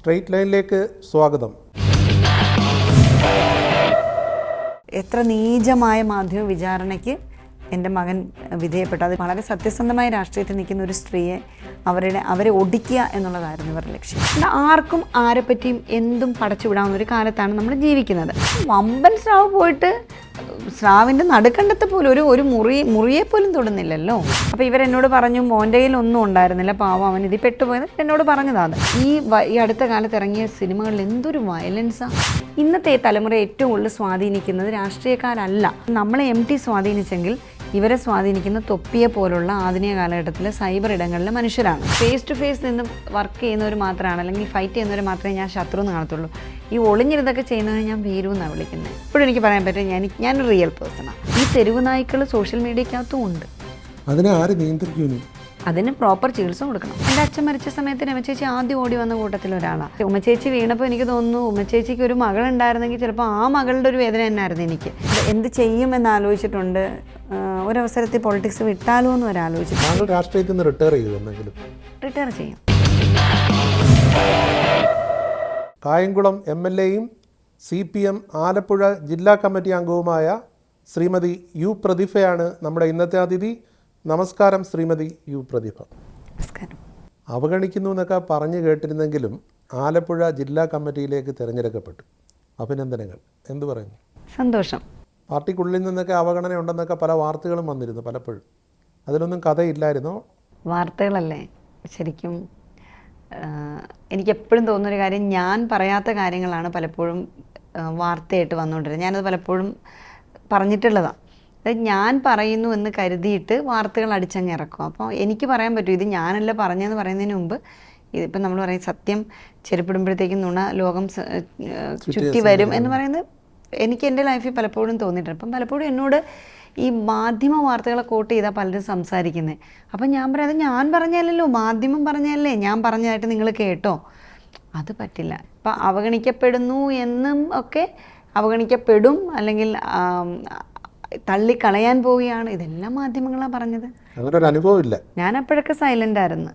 Straight ലൈനിലേക്ക് സ്വാഗതം. എത്ര നീചമായ മാധ്യമ വിചാരണയ്ക്ക് എൻ്റെ മകൻ വിധേയപ്പെട്ടു. അത് വളരെ സത്യസന്ധമായ രാഷ്ട്രീയത്തിൽ നിൽക്കുന്ന ഒരു സ്ത്രീയെ അവരെ ഒടിക്കുക എന്നുള്ളതായിരുന്നു ഇവരുടെ ലക്ഷ്യം. ആർക്കും ആരെപ്പറ്റിയും എന്തും പടച്ചുവിടാവുന്ന ഒരു കാലത്താണ് നമ്മൾ ജീവിക്കുന്നത്. വമ്പൻ സ്രാവ് പോയിട്ട് സ്രാവിൻ്റെ നടുക്കണ്ടത്തെ പോലും ഒരു മുറിയെ പോലും തൊടുന്നില്ലല്ലോ. അപ്പോൾ ഇവരെന്നോട് പറഞ്ഞു മോൻ്റെ കയ്യിൽ ഒന്നും ഉണ്ടായിരുന്നില്ല, പാവം അവൻ ഇതിൽ പെട്ടുപോയത് എന്നോട് പറഞ്ഞതാണ്. ഈ അടുത്ത കാലത്ത് ഇറങ്ങിയ സിനിമകളിൽ എന്തൊരു വയലൻസാണ്. ഇന്നത്തെ തലമുറ ഏറ്റവും കൂടുതൽ സ്വാധീനിക്കുന്നത് രാഷ്ട്രീയക്കാരല്ല. നമ്മളെ MT സ്വാധീനിച്ചെങ്കിൽ ഇവരെ സ്വാധീനിക്കുന്ന തൊപ്പിയെ പോലുള്ള ആധുനിക കാലഘട്ടത്തിലെ സൈബർ ഇടങ്ങളിലെ മനുഷ്യരാണ്. ഫേസ് ടു ഫേസ് നിന്ന് വർക്ക് ചെയ്യുന്നവർ മാത്രമാണ്, അല്ലെങ്കിൽ ഫൈറ്റ് ചെയ്യുന്നവർ മാത്രമേ ഞാൻ ശത്രു എന്ന് കാണത്തുള്ളൂ. ഈ ഒളിഞ്ഞിരുന്നതൊക്കെ ചെയ്യുന്നവരെ ഞാൻ ഭീരു എന്നാണ് വിളിക്കുന്നത്. ഇപ്പോഴും എനിക്ക് പറയാൻ പറ്റും ഞാനൊരു റിയൽ പേഴ്സണാണ്. ഈ തെരുവ് നായ്ക്കൾ സോഷ്യൽ മീഡിയക്കകത്തും ഉണ്ട്. അതിനെ ആര് നിയന്ത്രിക്കുന്നു? അതിന് പ്രോപ്പർ ചികിത്സ കൊടുക്കണം. എൻ്റെ അച്ഛൻ മരിച്ച സമയത്ത് ഉമ്മച്ചേച്ചി ആദ്യം ഓടി വന്ന കൂട്ടത്തിൽ ഒരാളാണ്. ഉമ്മച്ചേച്ചി വീണപ്പോൾ എനിക്ക് തോന്നുന്നു ഉമ്മച്ചേച്ചിക്ക് ഒരു മകളുണ്ടായിരുന്നെങ്കിൽ ചിലപ്പോൾ ആ മകളുടെ ഒരു വേദന തന്നെയായിരുന്നു എനിക്ക്. എന്ത് ചെയ്യുമെന്ന് ആലോചിച്ചിട്ടുണ്ട്. ഒരവസരത്തിൽ പൊളിറ്റിക്സ് വിട്ടാലോ എന്ന് വരെ ആലോചിച്ചു. രാഷ്ട്രീയത്തിൽ നിന്ന് റിട്ടയർ ചെയ്യും. റിട്ടയർ ചെയ്യും. കായംകുളം MLAയും CPM ആലപ്പുഴ ജില്ലാ കമ്മിറ്റി അംഗവുമായ ശ്രീമതി U പ്രതിഭയാണ് നമ്മുടെ ഇന്നത്തെ അതിഥി. നമസ്കാരം ശ്രീമതി U പ്രതിഭ. നമസ്കാരം. അവഗണിക്കുന്നു എന്നൊക്കെ പറഞ്ഞു കേട്ടിരുന്നെങ്കിലും ആലപ്പുഴ ജില്ലാ കമ്മിറ്റിയിലേക്ക് തിരഞ്ഞെടുക്കപ്പെട്ടു. അഭിനന്ദനങ്ങൾ. എന്തു പറയുന്നു? സന്തോഷം. പാർട്ടിക്കുള്ളിൽ നിന്നൊക്കെ അവഗണന ഉണ്ടെന്നൊക്കെ പല വാർത്തകളും വന്നിരുന്നു പലപ്പോഴും. അതിലൊന്നും കഥയില്ലായിരുന്നോ? വാർത്തകളല്ലേ ശരിക്കും. എനിക്കെപ്പോഴും തോന്നുന്നൊരു കാര്യം, ഞാൻ പറയാത്ത കാര്യങ്ങളാണ് പലപ്പോഴും വാർത്തയായിട്ട് വന്നുകൊണ്ടിരുന്നത്. ഞാനത് പലപ്പോഴും പറഞ്ഞിട്ടുള്ളതാണ്. അതായത് ഞാൻ പറയുന്നു എന്ന് കരുതിയിട്ട് വാർത്തകൾ അടിച്ചങ്ങ് ഇറക്കും. അപ്പോൾ എനിക്ക് പറയാൻ പറ്റും ഇത് ഞാനല്ല പറഞ്ഞതെന്ന് പറയുന്നതിന് മുമ്പ് ഇതിപ്പം നമ്മൾ പറയും സത്യം ചെരുപ്പിടുമ്പോഴത്തേക്കും നുണ ലോകം ചുറ്റി വരും എന്ന് പറയുന്നത് എനിക്ക് എൻ്റെ ലൈഫിൽ പലപ്പോഴും തോന്നിയിട്ടുണ്ട്. അപ്പം പലപ്പോഴും എന്നോട് ഈ മാധ്യമ വാർത്തകളെ കോട്ട് ചെയ്താൽ പലരും സംസാരിക്കുന്നത്. അപ്പം ഞാൻ പറയാം അത് ഞാൻ പറഞ്ഞല്ലോ, മാധ്യമം പറഞ്ഞല്ലേ, ഞാൻ പറഞ്ഞതായിട്ട് നിങ്ങൾ കേട്ടോ. അത് പറ്റില്ല. ഇപ്പം അവഗണിക്കപ്പെടുന്നു എന്നും ഒക്കെ അവഗണിക്കപ്പെടും, അല്ലെങ്കിൽ തള്ളിക്കളയാൻ പോവുകയാണ്, ഇതെല്ലാം മാധ്യമങ്ങളാണ് പറഞ്ഞത്. അങ്ങനെ ഒരു അനുഭവം ഇല്ല. ഞാൻ അപ്പോഴൊക്കെ സൈലൻ്റ് ആയിരുന്നു.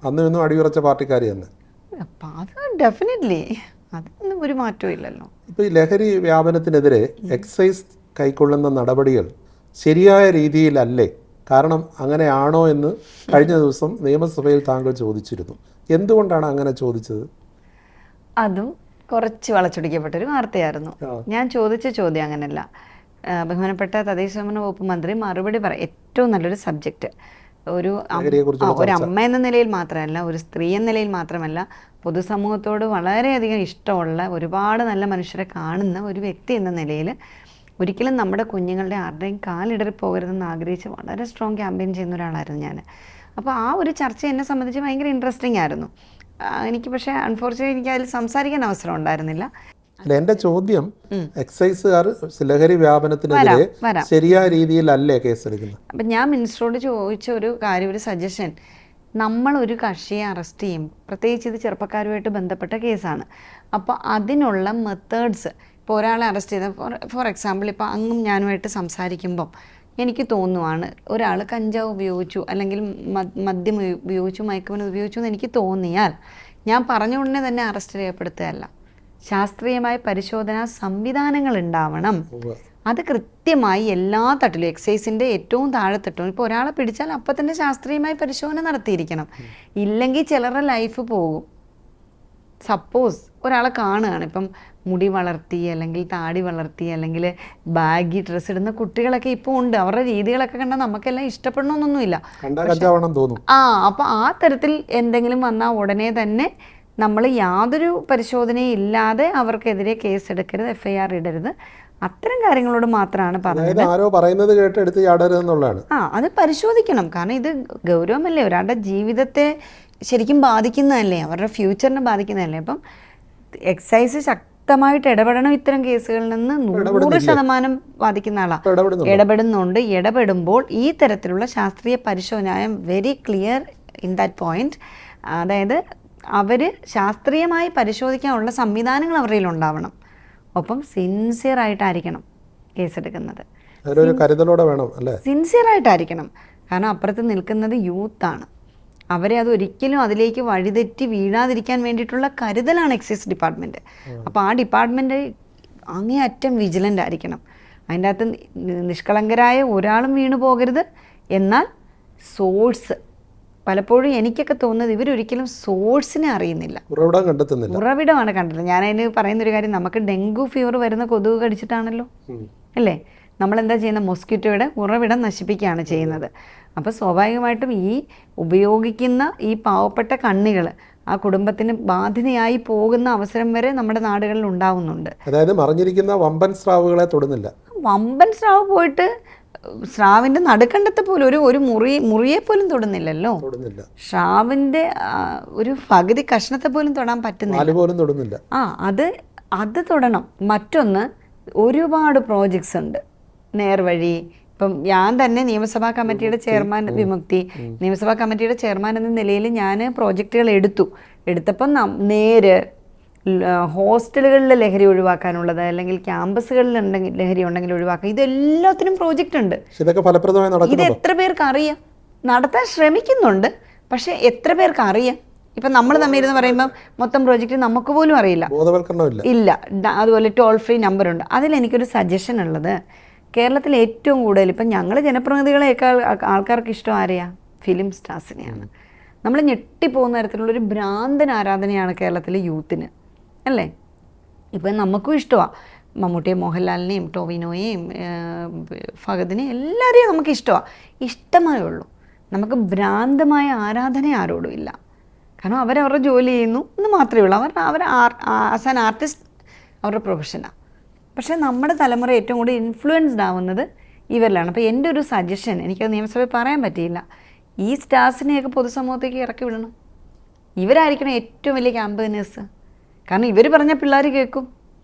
അന്ന് അടിയുറച്ച പാർട്ടിക്കാരി തന്നെ. അപ്പം അത് ഡെഫിനറ്റ്ലി അതൊന്നും ഒരു മാറ്റവും ഇല്ലല്ലോ. ഇപ്പോൾ ഈ ലഹരി വ്യാപനത്തിനെതിരെ എക്സൈസ് കൈക്കൊള്ളുന്ന നടപടികൾ ശരിയായ രീതിയിലല്ലേ? കാരണം അങ്ങനെയാണോ എന്ന് കഴിഞ്ഞ ദിവസം നിയമസഭയിൽ താങ്കൾ ചോദിച്ചിരുന്നു. എന്തുകൊണ്ടാണ് അങ്ങനെ ചോദിച്ചത്? അതും കുറച്ച് വളച്ചൊടിക്കപ്പെട്ടൊരു വാർത്തയായിരുന്നു. ഞാൻ ചോദിച്ച ചോദ്യം അങ്ങനെയല്ല. ബഹുമാനപ്പെട്ട തദ്ദേശ സ്വയംഭരണ വകുപ്പ് മന്ത്രി മറുപടി ഏറ്റവും നല്ലൊരു സബ്ജക്റ്റ്. ഒരു അമ്മ എന്ന നിലയിൽ മാത്രമല്ല, ഒരു സ്ത്രീ എന്ന നിലയിൽ മാത്രമല്ല, പൊതുസമൂഹത്തോട് വളരെയധികം ഇഷ്ടമുള്ള ഒരുപാട് നല്ല മനുഷ്യരെ കാണുന്ന ഒരു വ്യക്തി എന്ന നിലയിൽ ഒരിക്കലും നമ്മുടെ കുഞ്ഞുങ്ങളുടെ ആരുടെയും കാലിടറി പോകരുതെന്ന് ആഗ്രഹിച്ച് വളരെ സ്ട്രോങ് ക്യാമ്പയിൻ ചെയ്യുന്ന ഒരാളായിരുന്നു ഞാൻ. അപ്പോൾ ആ ഒരു ചർച്ച എന്നെ സംബന്ധിച്ച് ഭയങ്കര ഇൻട്രസ്റ്റിംഗ് ആയിരുന്നു എനിക്ക്. പക്ഷേ അൺഫോർച്യുനേറ്റ്ലി എനിക്ക് അതിൽ സംസാരിക്കാൻ അവസരം ഉണ്ടായിരുന്നില്ല. എൻ്റെ ചോദ്യം, എക്സൈസുകാർ ലഹരി വ്യാപനത്തിനെതിരെ ശരിയായ രീതിയിലല്ലേ കേസെടുക്കുന്നത്? അപ്പം ഞാൻ മിനിസ്റ്ററോട് ചോദിച്ച ഒരു കാര്യം, ഒരു സജഷൻ, നമ്മളൊരു കക്ഷിയെ അറസ്റ്റ് ചെയ്യും, പ്രത്യേകിച്ച് ഇത് ചെറുപ്പക്കാരുമായിട്ട് ബന്ധപ്പെട്ട കേസാണ്. അപ്പോൾ അതിനുള്ള മെത്തേഡ്സ്, ഇപ്പോൾ ഒരാളെ അറസ്റ്റ് ചെയ്ത ഫോർ എക്സാമ്പിൾ ഇപ്പോൾ അങ്ങും ഞാനുമായിട്ട് സംസാരിക്കുമ്പം എനിക്ക് തോന്നുവാണ് ഒരാൾ കഞ്ചാവ് ഉപയോഗിച്ചു, അല്ലെങ്കിൽ മദ്യം ഉപയോഗിച്ചു, മയക്കുമരുന്ന് ഉപയോഗിച്ചു എന്ന് എനിക്ക് തോന്നിയാൽ ഞാൻ പറഞ്ഞ ഉടനെ തന്നെ അറസ്റ്റ് രേഖപ്പെടുത്തുകയല്ല. ശാസ്ത്രീയമായ പരിശോധനാ സംവിധാനങ്ങൾ ഉണ്ടാവണം. അത് കൃത്യമായി എല്ലാ തട്ടിലും, എക്സൈസിൻ്റെ ഏറ്റവും താഴെത്തട്ടും ഇപ്പോൾ ഒരാളെ പിടിച്ചാൽ അപ്പം തന്നെ ശാസ്ത്രീയമായി പരിശോധന നടത്തിയിരിക്കണം. ഇല്ലെങ്കിൽ ചിലരുടെ ലൈഫ് പോകും. സപ്പോസ് ഒരാളെ കാണുകയാണ്, ഇപ്പം മുടി വളർത്തി, അല്ലെങ്കിൽ താടി വളർത്തി, അല്ലെങ്കിൽ ബാഗി ഡ്രസ്സ് ഇടുന്ന കുട്ടികളൊക്കെ ഇപ്പോൾ ഉണ്ട്. അവരുടെ രീതികളൊക്കെ കണ്ടാൽ നമുക്കെല്ലാം ഇഷ്ടപ്പെടണമെന്നൊന്നുമില്ല. അപ്പോൾ ആ തരത്തിൽ എന്തെങ്കിലും വന്നാൽ ഉടനെ തന്നെ നമ്മൾ യാതൊരു പരിശോധനയും ഇല്ലാതെ അവർക്കെതിരെ കേസെടുക്കരുത്, FIR ഇടരുത്. അത്തരം കാര്യങ്ങളോട് മാത്രമാണ് പറഞ്ഞത്. ആരോ പറയുന്നത് കേട്ട് എടുത്ത് ചാടരുതെന്നുള്ളതാണ്. അത് പരിശോധിക്കണം. കാരണം ഇത് ഗൗരവമല്ലേ, ഒരാളുടെ ജീവിതത്തെ ശരിക്കും ബാധിക്കുന്നതല്ലേ, അവരുടെ ഫ്യൂച്ചറിനെ ബാധിക്കുന്നതല്ലേ. അപ്പം എക്സൈസ് ശക്തമായിട്ട് ഇടപെടണം. ഇത്തരം കേസുകളിൽ നിന്ന് 100% ബാധിക്കുന്ന ആളാണ്, ഇടപെടുന്നുണ്ട്. ഇടപെടുമ്പോൾ ഈ തരത്തിലുള്ള ശാസ്ത്രീയ പരിശോധന, I am very clear in that point. അതായത് അവർ ശാസ്ത്രീയമായി പരിശോധിക്കാനുള്ള സംവിധാനങ്ങൾ അവരുടെ ഉണ്ടാവണം. ഒപ്പം സിൻസിയറായിട്ടായിരിക്കണം കേസെടുക്കുന്നത്. സിൻസിയറായിട്ടായിരിക്കണം. കാരണം അപ്പുറത്ത് നിൽക്കുന്നത് യൂത്താണ്. അവരെ അത് ഒരിക്കലും അതിലേക്ക് വഴിതെറ്റി വീഴാതിരിക്കാൻ വേണ്ടിയിട്ടുള്ള കരുതലാണ് എക്സൈസ് ഡിപ്പാർട്ട്മെൻറ്റ്. അപ്പോൾ ആ ഡിപ്പാർട്ട്മെൻറ്റ് അങ്ങേയറ്റം വിജിലൻ്റ് ആയിരിക്കണം. അതിൻ്റെ അകത്ത് നിഷ്കളങ്കരായ ഒരാളും വീണു പോകരുത്. എന്നാൽ സോഴ്സ് പലപ്പോഴും എനിക്കൊക്കെ തോന്നുന്നത് ഇവരൊരിക്കലും സോഴ്സിനെ അറിയുന്നില്ല, ഉറവിടമാണ് കണ്ടത്. ഞാനതിന് പറയുന്നൊരു കാര്യം, നമുക്ക് ഡെങ്കു ഫീവർ വരുന്ന കൊതുക് കടിച്ചിട്ടാണല്ലോ അല്ലേ? നമ്മളെന്താ ചെയ്യുന്നത്? മൊസ്കിറ്റോയുടെ ഉറവിടം നശിപ്പിക്കുകയാണ് ചെയ്യുന്നത്. അപ്പോൾ സ്വാഭാവികമായിട്ടും ഈ ഉപയോഗിക്കുന്ന ഈ പാവപ്പെട്ട കണ്ണികൾ ആ കുടുംബത്തിന് ബാധ്യതയായി പോകുന്ന അവസരം വരെ നമ്മുടെ നാടുകളിൽ ഉണ്ടാവുന്നുണ്ട്. അതായത് മറിഞ്ഞിരിക്കുന്ന വമ്പൻ സ്രാവുകളെ തൊടുന്നില്ല. വമ്പൻ സ്രാവ് പോയിട്ട് സ്രാവിൻ്റെ നടുക്കണ്ടത്തെ പോലും ഒരു മുറിയെ പോലും തൊടുന്നില്ലല്ലോ. സ്രാവിൻ്റെ ഒരു പകുതി കഷ്ണത്തെ പോലും തൊടാൻ പറ്റുന്നില്ല. അത് തൊടണം. മറ്റൊന്ന്, ഒരുപാട് പ്രോജക്ട്സ് ഉണ്ട് നേർവഴി. ഇപ്പം ഞാൻ തന്നെ നിയമസഭാ കമ്മിറ്റിയുടെ ചെയർമാൻ, വിമുക്തി നിയമസഭാ കമ്മിറ്റിയുടെ ചെയർമാൻ എന്ന നിലയിൽ ഞാൻ പ്രോജക്റ്റുകൾ എടുത്തപ്പം നേര് ഹോസ്റ്റലുകളിൽ ലഹരി ഒഴിവാക്കാനുള്ളത്, അല്ലെങ്കിൽ ക്യാമ്പസുകളിൽ ലഹരി ഉണ്ടെങ്കിൽ ഒഴിവാക്കുക, ഇതെല്ലാത്തിനും പ്രോജക്റ്റ് ഉണ്ട്. ഇത് എത്ര പേർക്ക് അറിയാം? നടത്താൻ ശ്രമിക്കുന്നുണ്ട്, പക്ഷെ എത്ര പേർക്ക് അറിയാം? ഇപ്പം നമ്മൾ തമ്മിലിരുന്ന് പറയുമ്പോൾ മൊത്തം പ്രോജക്റ്റ് നമുക്ക് പോലും അറിയില്ല. ഇല്ല. അതുപോലെ ടോൾ ഫ്രീ നമ്പറുണ്ട്. അതിലെനിക്കൊരു സജഷൻ ഉള്ളത്, കേരളത്തിൽ ഏറ്റവും കൂടുതൽ ഇപ്പം ഞങ്ങൾ ജനപ്രതിനിധികളെയൊക്കെ ആൾക്കാർക്ക് ഇഷ്ടം ആരെയാ? ഫിലിം സ്റ്റാർസിനെയാണ്. നമ്മൾ ഞെട്ടിപ്പോകുന്ന തരത്തിലുള്ളൊരു ഭ്രാന്തൻ ആരാധനയാണ് കേരളത്തിലെ യൂത്തിന്, അല്ലേ? ഇപ്പം നമുക്കും ഇഷ്ടമാണ് മമ്മൂട്ടിയെ, മോഹൻലാലിനെയും, ടോവിനോയെയും, ഫഹദിനെയും എല്ലാവരെയും നമുക്ക് ഇഷ്ടമാണ്. ഇഷ്ടമേ ഉള്ളൂ. നമുക്ക് ഭ്രാന്തമായ ആരാധന ആരോടും ഇല്ല. കാരണം അവരവരുടെ ജോലി ചെയ്യുന്നു എന്ന് മാത്രമേ ഉള്ളൂ. അവർ ആസ് ആൻ ആർട്ടിസ്റ്റ് അവരുടെ പ്രൊഫഷനാണ്. പക്ഷേ നമ്മുടെ തലമുറ ഏറ്റവും കൂടുതൽ ഇൻഫ്ലുവൻസ്ഡ് ആവുന്നത് ഇവരിലാണ്. അപ്പോൾ എൻ്റെ ഒരു സജഷൻ, എനിക്കത് നിയമസഭയിൽ പറയാൻ പറ്റിയില്ല, ഈ സ്റ്റാർസിനെയൊക്കെ പൊതുസമൂഹത്തേക്ക് ഇറക്കി വിടണം. ഇവരായിരിക്കണം ഏറ്റവും വലിയ ക്യാമ്പയിനേഴ്സ്. കാരണം ഇവർ പറഞ്ഞ പിള്ളേർ കേൾക്കും.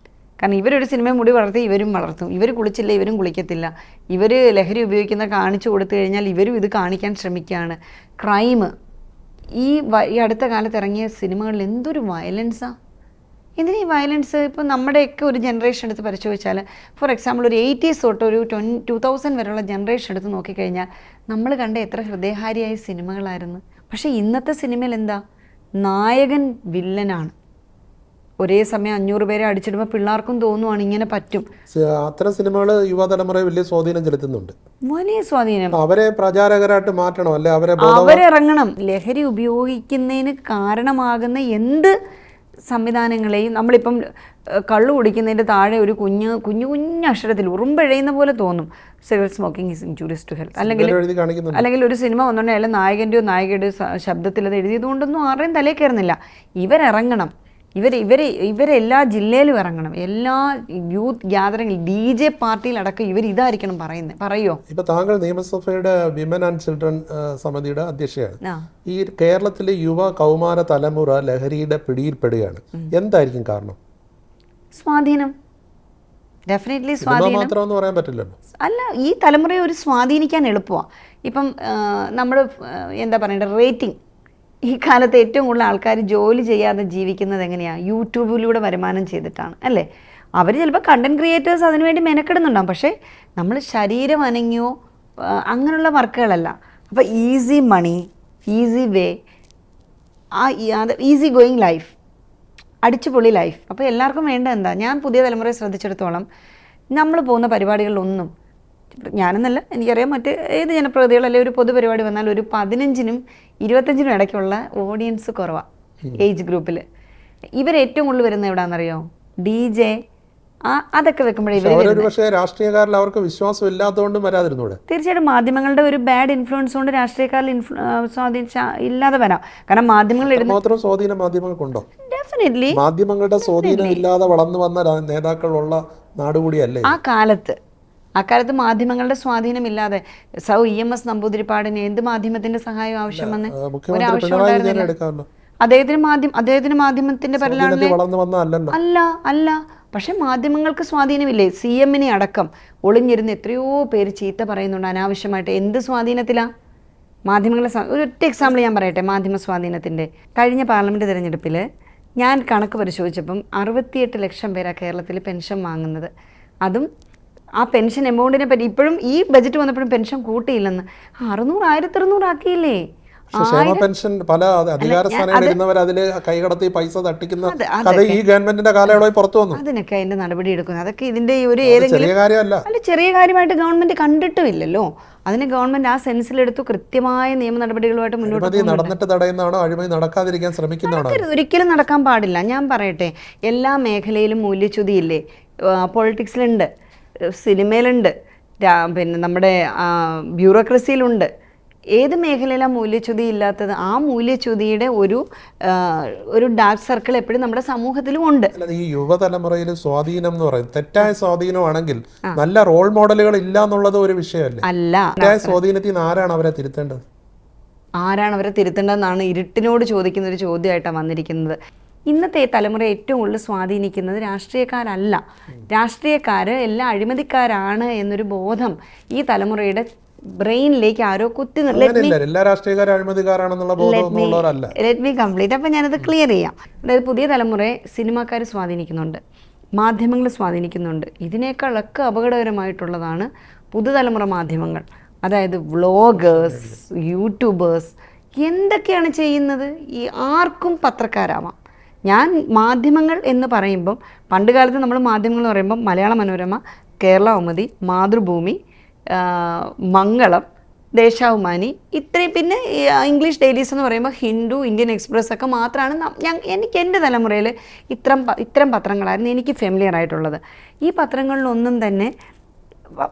കാരണം ഇവരൊരു സിനിമ മുടി വളർത്തി ഇവരും വളർത്തും. ഇവർ കുളിച്ചില്ല ഇവരും കുളിക്കത്തില്ല. ഇവർ ലഹരി ഉപയോഗിക്കുന്ന കാണിച്ചു കൊടുത്തു കഴിഞ്ഞാൽ ഇവരും ഇത് കാണിക്കാൻ ശ്രമിക്കുകയാണ്. ക്രൈം, ഈ അടുത്ത കാലത്ത് ഇറങ്ങിയ സിനിമകളിൽ എന്തൊരു വയലൻസാണ്! എന്തിനാ ഈ വയലൻസ്? ഇപ്പോൾ നമ്മുടെയൊക്കെ ഒരു ജനറേഷൻ എടുത്ത് പരിശോധിച്ചാൽ, ഫോർ എക്സാമ്പിൾ ഒരു 80s തൊട്ട് ഒരു 2000 വരെയുള്ള ജനറേഷൻ എടുത്ത് നോക്കിക്കഴിഞ്ഞാൽ നമ്മൾ കണ്ട എത്ര ഹൃദയഹാരിയായ സിനിമകളായിരുന്നു. പക്ഷേ ഇന്നത്തെ സിനിമയിൽ എന്താ? നായകൻ വില്ലനാണ്. ഒരേ സമയം 500 പേരെ അടിച്ചിടുമ്പോൾ പിള്ളേർക്കും തോന്നുവാണ് ഇങ്ങനെ പറ്റും. അത്തരം സിനിമകൾ യുവതലമുറയെ വലിയ സ്വാധീനം ചെലുത്തുന്നുണ്ട്. വലിയ സ്വാധീനം. അവരെ പ്രചാരകരായിട്ട് മാറ്റണം, അല്ലെ അവരിറങ്ങണം. ലഹരി ഉപയോഗിക്കുന്നതിന് കാരണമാകുന്ന എന്ത് സംവിധാനങ്ങളെയും നമ്മളിപ്പം കള്ളു കുടിക്കുന്നതിൻ്റെ താഴെ ഒരു കുഞ്ഞു അക്ഷരത്തിൽ ഉറുമ്പെഴയുന്ന പോലെ തോന്നും, cigarette smoking is injurious to health, അല്ലെങ്കിൽ ഒരു സിനിമ വന്നുകൊണ്ടെങ്കിൽ അല്ല നായകൻ്റെയോ നായികയുടെയോ ശബ്ദത്തിൽ അത് എഴുതിയതുകൊണ്ടൊന്നും ആരുടെയും തലയിൽ കയറുന്നില്ല. ഇവരിറങ്ങണം. ഇവരെല്ലാ ജില്ലയിലും ഇറങ്ങണം. എല്ലാ യൂത്ത് ഗ്യാതറിംഗ്, DJ പാർട്ടിയിലടക്കം ഇതായിരിക്കണം പറയോ. ഇപ്പൊ താങ്കൾ നിയമസഭയുടെ വിമൻ ആൻഡ് ചിൽഡ്രൻ സമിതിയുടെ അധ്യക്ഷയാണ്. ഈ കേരളത്തിലെ യുവ കൗമാര തലമുറ ലഹരിയുടെ പിടിയിൽപ്പെടുകയാണ്. എന്തായിരിക്കും കാരണം? സ്വാധീനം. ഡെഫിനറ്റ്ലി സ്വാധീനം മാത്രമെന്ന് പറയാൻ പറ്റില്ലല്ലോ. അല്ല, ഈ തലമുറയെ ഒരു സ്വാധീനിക്കാൻ എളുപ്പമാണ്. ഇപ്പം നമ്മൾ എന്താ പറയേണ്ടത്, റേറ്റിംഗ്. ഈ കാലത്ത് ഏറ്റവും കൂടുതൽ ആൾക്കാർ ജോലി ചെയ്യാതെ ജീവിക്കുന്നത് എങ്ങനെയാണ്? യൂട്യൂബിലൂടെ വരുമാനം ചെയ്തിട്ടാണ്, അല്ലേ? അവർ ചിലപ്പോൾ കണ്ടൻറ് ക്രിയേറ്റേഴ്സ് അതിനുവേണ്ടി മെനക്കെടുന്നുണ്ടാകും. പക്ഷേ നമ്മൾ ശരീരം അനങ്ങിയോ അങ്ങനെയുള്ള വർക്കുകളല്ല. അപ്പോൾ easy money, easy way, easy going life, അടിച്ചുപൊളി ലൈഫ്. അപ്പോൾ എല്ലാവർക്കും വേണ്ട എന്താ? ഞാൻ പുതിയ തലമുറയെ ശ്രദ്ധിച്ചിടത്തോളം നമ്മൾ പോകുന്ന പരിപാടികളിലൊന്നും, ഞാനെന്നല്ല എനിക്കറിയാം മറ്റ് ഏത് ജനപ്രതിനിധികൾ അല്ലെങ്കിൽ ഒരു പൊതുപരിപാടി വന്നാൽ ഒരു 15-നും 25-നും ഇടയ്ക്കുള്ള ഓഡിയൻസ് കുറവാണ് ഏജ് ഗ്രൂപ്പിൽ. ഇവരേറ്റവും കൂടുതൽ വരുന്നത് എവിടെയാണെന്നറിയോ? DJ അതൊക്കെ വെക്കുമ്പോഴേ രാഷ്ട്രീയക്കാരിൽ അവർക്ക് വിശ്വാസം ഇല്ലാത്തതുകൊണ്ടും വരാതിരുന്നൂടെ? തീർച്ചയായിട്ടും മാധ്യമങ്ങളുടെ ഒരു ബാഡ് ഇൻഫ്ലുവൻസ് കൊണ്ട് രാഷ്ട്രീയക്കാരിൽ ഇല്ലാതെ വരാം. കാരണം മാത്രം സ്വാധീനം മാധ്യമങ്ങൾക്കുണ്ടോ? ഡെഫിനറ്റ്ലി മാധ്യമങ്ങളുടെ സ്വാധീനം ഇല്ലാതെ വളർന്നു വന്ന നേതാക്കളുള്ള നാടുകൂടിയല്ലേ ആ കാലത്ത് മാധ്യമങ്ങളുടെ സ്വാധീനമില്ലാതെ EMS നമ്പൂതിരിപ്പാടിന് എന്ത് മാധ്യമത്തിന്റെ സഹായം ആവശ്യം വന്ന് ഒരാവശ്യം ഉണ്ടായിരുന്നില്ല. അദ്ദേഹത്തിന് മാധ്യമത്തിന്റെ അല്ല. പക്ഷെ മാധ്യമങ്ങൾക്ക് സ്വാധീനമില്ലേ? CM-നെ അടക്കം ഒളിഞ്ഞിരുന്ന് എത്രയോ പേര് ചീത്ത പറയുന്നുണ്ട് അനാവശ്യമായിട്ട്. എന്ത് സ്വാധീനത്തിലാ മാധ്യമങ്ങളെ? ഒരൊറ്റ എക്സാമ്പിൾ ഞാൻ പറയട്ടെ മാധ്യമ സ്വാധീനത്തിന്റെ. കഴിഞ്ഞ പാർലമെന്റ് തിരഞ്ഞെടുപ്പിൽ ഞാൻ കണക്ക് പരിശോധിച്ചപ്പം 68 ലക്ഷം പേരാണ് കേരളത്തിൽ പെൻഷൻ വാങ്ങുന്നത്. അതും ആ പെൻഷൻ എമൗണ്ടിനെ പറ്റി ഇപ്പോഴും ഈ ബജറ്റ് വന്നപ്പോഴും പെൻഷൻ കൂട്ടിയില്ലെന്ന്. 600 1600 ആക്കിയില്ലേ? പക്ഷെ ക്ഷേമ പെൻഷൻ പല അധികാര സ്ഥാനങ്ങളിൽ ഇരുന്നവർ അതിൽ കൈകടത്തി പൈസ തട്ടിക്കുന്ന കഥ ഈ ഗവൺമെന്റിന്റെ കാലയളവിൽ പുറത്തു വന്നു. അതിനൊക്കെ അതിന്റെ നടപടി എടുക്കുന്നത് അതൊക്കെ ഇതിന്റെ ഒരു ചെറിയ കാര്യമല്ല. അല്ല, ചെറിയ കാര്യമായിട്ട് ഗവൺമെന്റ് കണ്ടിട്ടുമില്ലല്ലോ. അതിന് ഗവൺമെന്റ് ആ സെൻസിലെടുത്തു കൃത്യമായ നിയമ നടപടികളുമായിട്ട് മുന്നോട്ട് നടന്നിട്ട് തടയുന്നതാണോ അഴിമതി നടക്കാതിരിക്കാൻ ശ്രമിക്കുന്നതാണോ? ഒരിക്കലും നടക്കാൻ പാടില്ല. ഞാൻ പറയട്ടെ, എല്ലാ മേഖലയിലും മൂല്യച്യുതിയില്ലേ? പൊളിറ്റിക്സിലുണ്ട്, സിനിമയിലുണ്ട്, പിന്നെ നമ്മുടെ ബ്യൂറോക്രസിയിലുണ്ട്. ഏത് മേഖലയിലാണ് മൂല്യച്യുതി ഇല്ലാത്തത്? ആ മൂല്യച്യുതിയുടെ ഒരു ഡാർക്ക് സർക്കിൾ എപ്പോഴും നമ്മുടെ സമൂഹത്തിലും ഉണ്ട്. ഈ യുവതലമുറയിൽ സ്വാധീനം എന്ന് പറയുന്നത് തെറ്റായ സ്വാധീനമാണെങ്കിൽ നല്ല റോൾ മോഡലുകൾ ഇല്ല എന്നുള്ളത് ഒരു വിഷയമല്ലേ? അല്ല, തെറ്റായ സ്വാധീനത്തിൽ നിന്ന് ആരാണ് അവരെ തിരുത്തേണ്ടത്? ആരാണ് അവരെ തിരുത്തേണ്ടതെന്നാണ് ഇരുട്ടിനോട് ചോദിക്കുന്ന ഒരു ചോദ്യമായിട്ടാണ് വന്നിരിക്കുന്നത്. ഇന്നത്തെ തലമുറ ഏറ്റവും കൂടുതൽ സ്വാധീനിക്കുന്നത് രാഷ്ട്രീയക്കാരല്ല. രാഷ്ട്രീയക്കാർ എല്ലാം അഴിമതിക്കാരാണ് എന്നൊരു ബോധം ഈ തലമുറയുടെ ബ്രെയിനിലേക്ക് ആരോ കുത്തി. എല്ലാ രാഷ്ട്രീയക്കാരും അഴിമതിക്കാരാണെന്നുള്ള ബോധമുള്ളവരല്ല. Let me complete. അപ്പം ഞാനത് ക്ലിയർ ചെയ്യാം. അതായത് പുതിയ തലമുറയെ സിനിമാക്കാർ സ്വാധീനിക്കുന്നുണ്ട്, മാധ്യമങ്ങൾ സ്വാധീനിക്കുന്നുണ്ട്. ഇതിനേക്കാളൊക്കെ അപകടകരമായിട്ടുള്ളതാണ് പുതുതലമുറ മാധ്യമങ്ങൾ. അതായത് വ്ളോഗേഴ്സ്, യൂട്യൂബേഴ്സ് എന്തൊക്കെയാണ് ചെയ്യുന്നത്? ഈ ആർക്കും പത്രക്കാരാവാം. ഞാൻ മാധ്യമങ്ങൾ എന്ന് പറയുമ്പം പണ്ട് കാലത്ത് നമ്മൾ മാധ്യമങ്ങൾ എന്ന് പറയുമ്പം മലയാള മനോരമ, കേരള കൗമുദി, മാതൃഭൂമി, മംഗളം, ദേശാഭിമാനി, ഇത്രയും പിന്നെ ഇംഗ്ലീഷ് ഡെയിലീസ് എന്ന് പറയുമ്പോൾ ഹിന്ദു, ഇന്ത്യൻ എക്സ്പ്രസ് ഒക്കെ മാത്രമാണ് എനിക്ക് എൻ്റെ തലമുറയിൽ ഇത്തരം പത്രങ്ങളായിരുന്നു എനിക്ക് ഫെമിലിയർ ആയിട്ടുള്ളത്. ഈ പത്രങ്ങളിലൊന്നും തന്നെ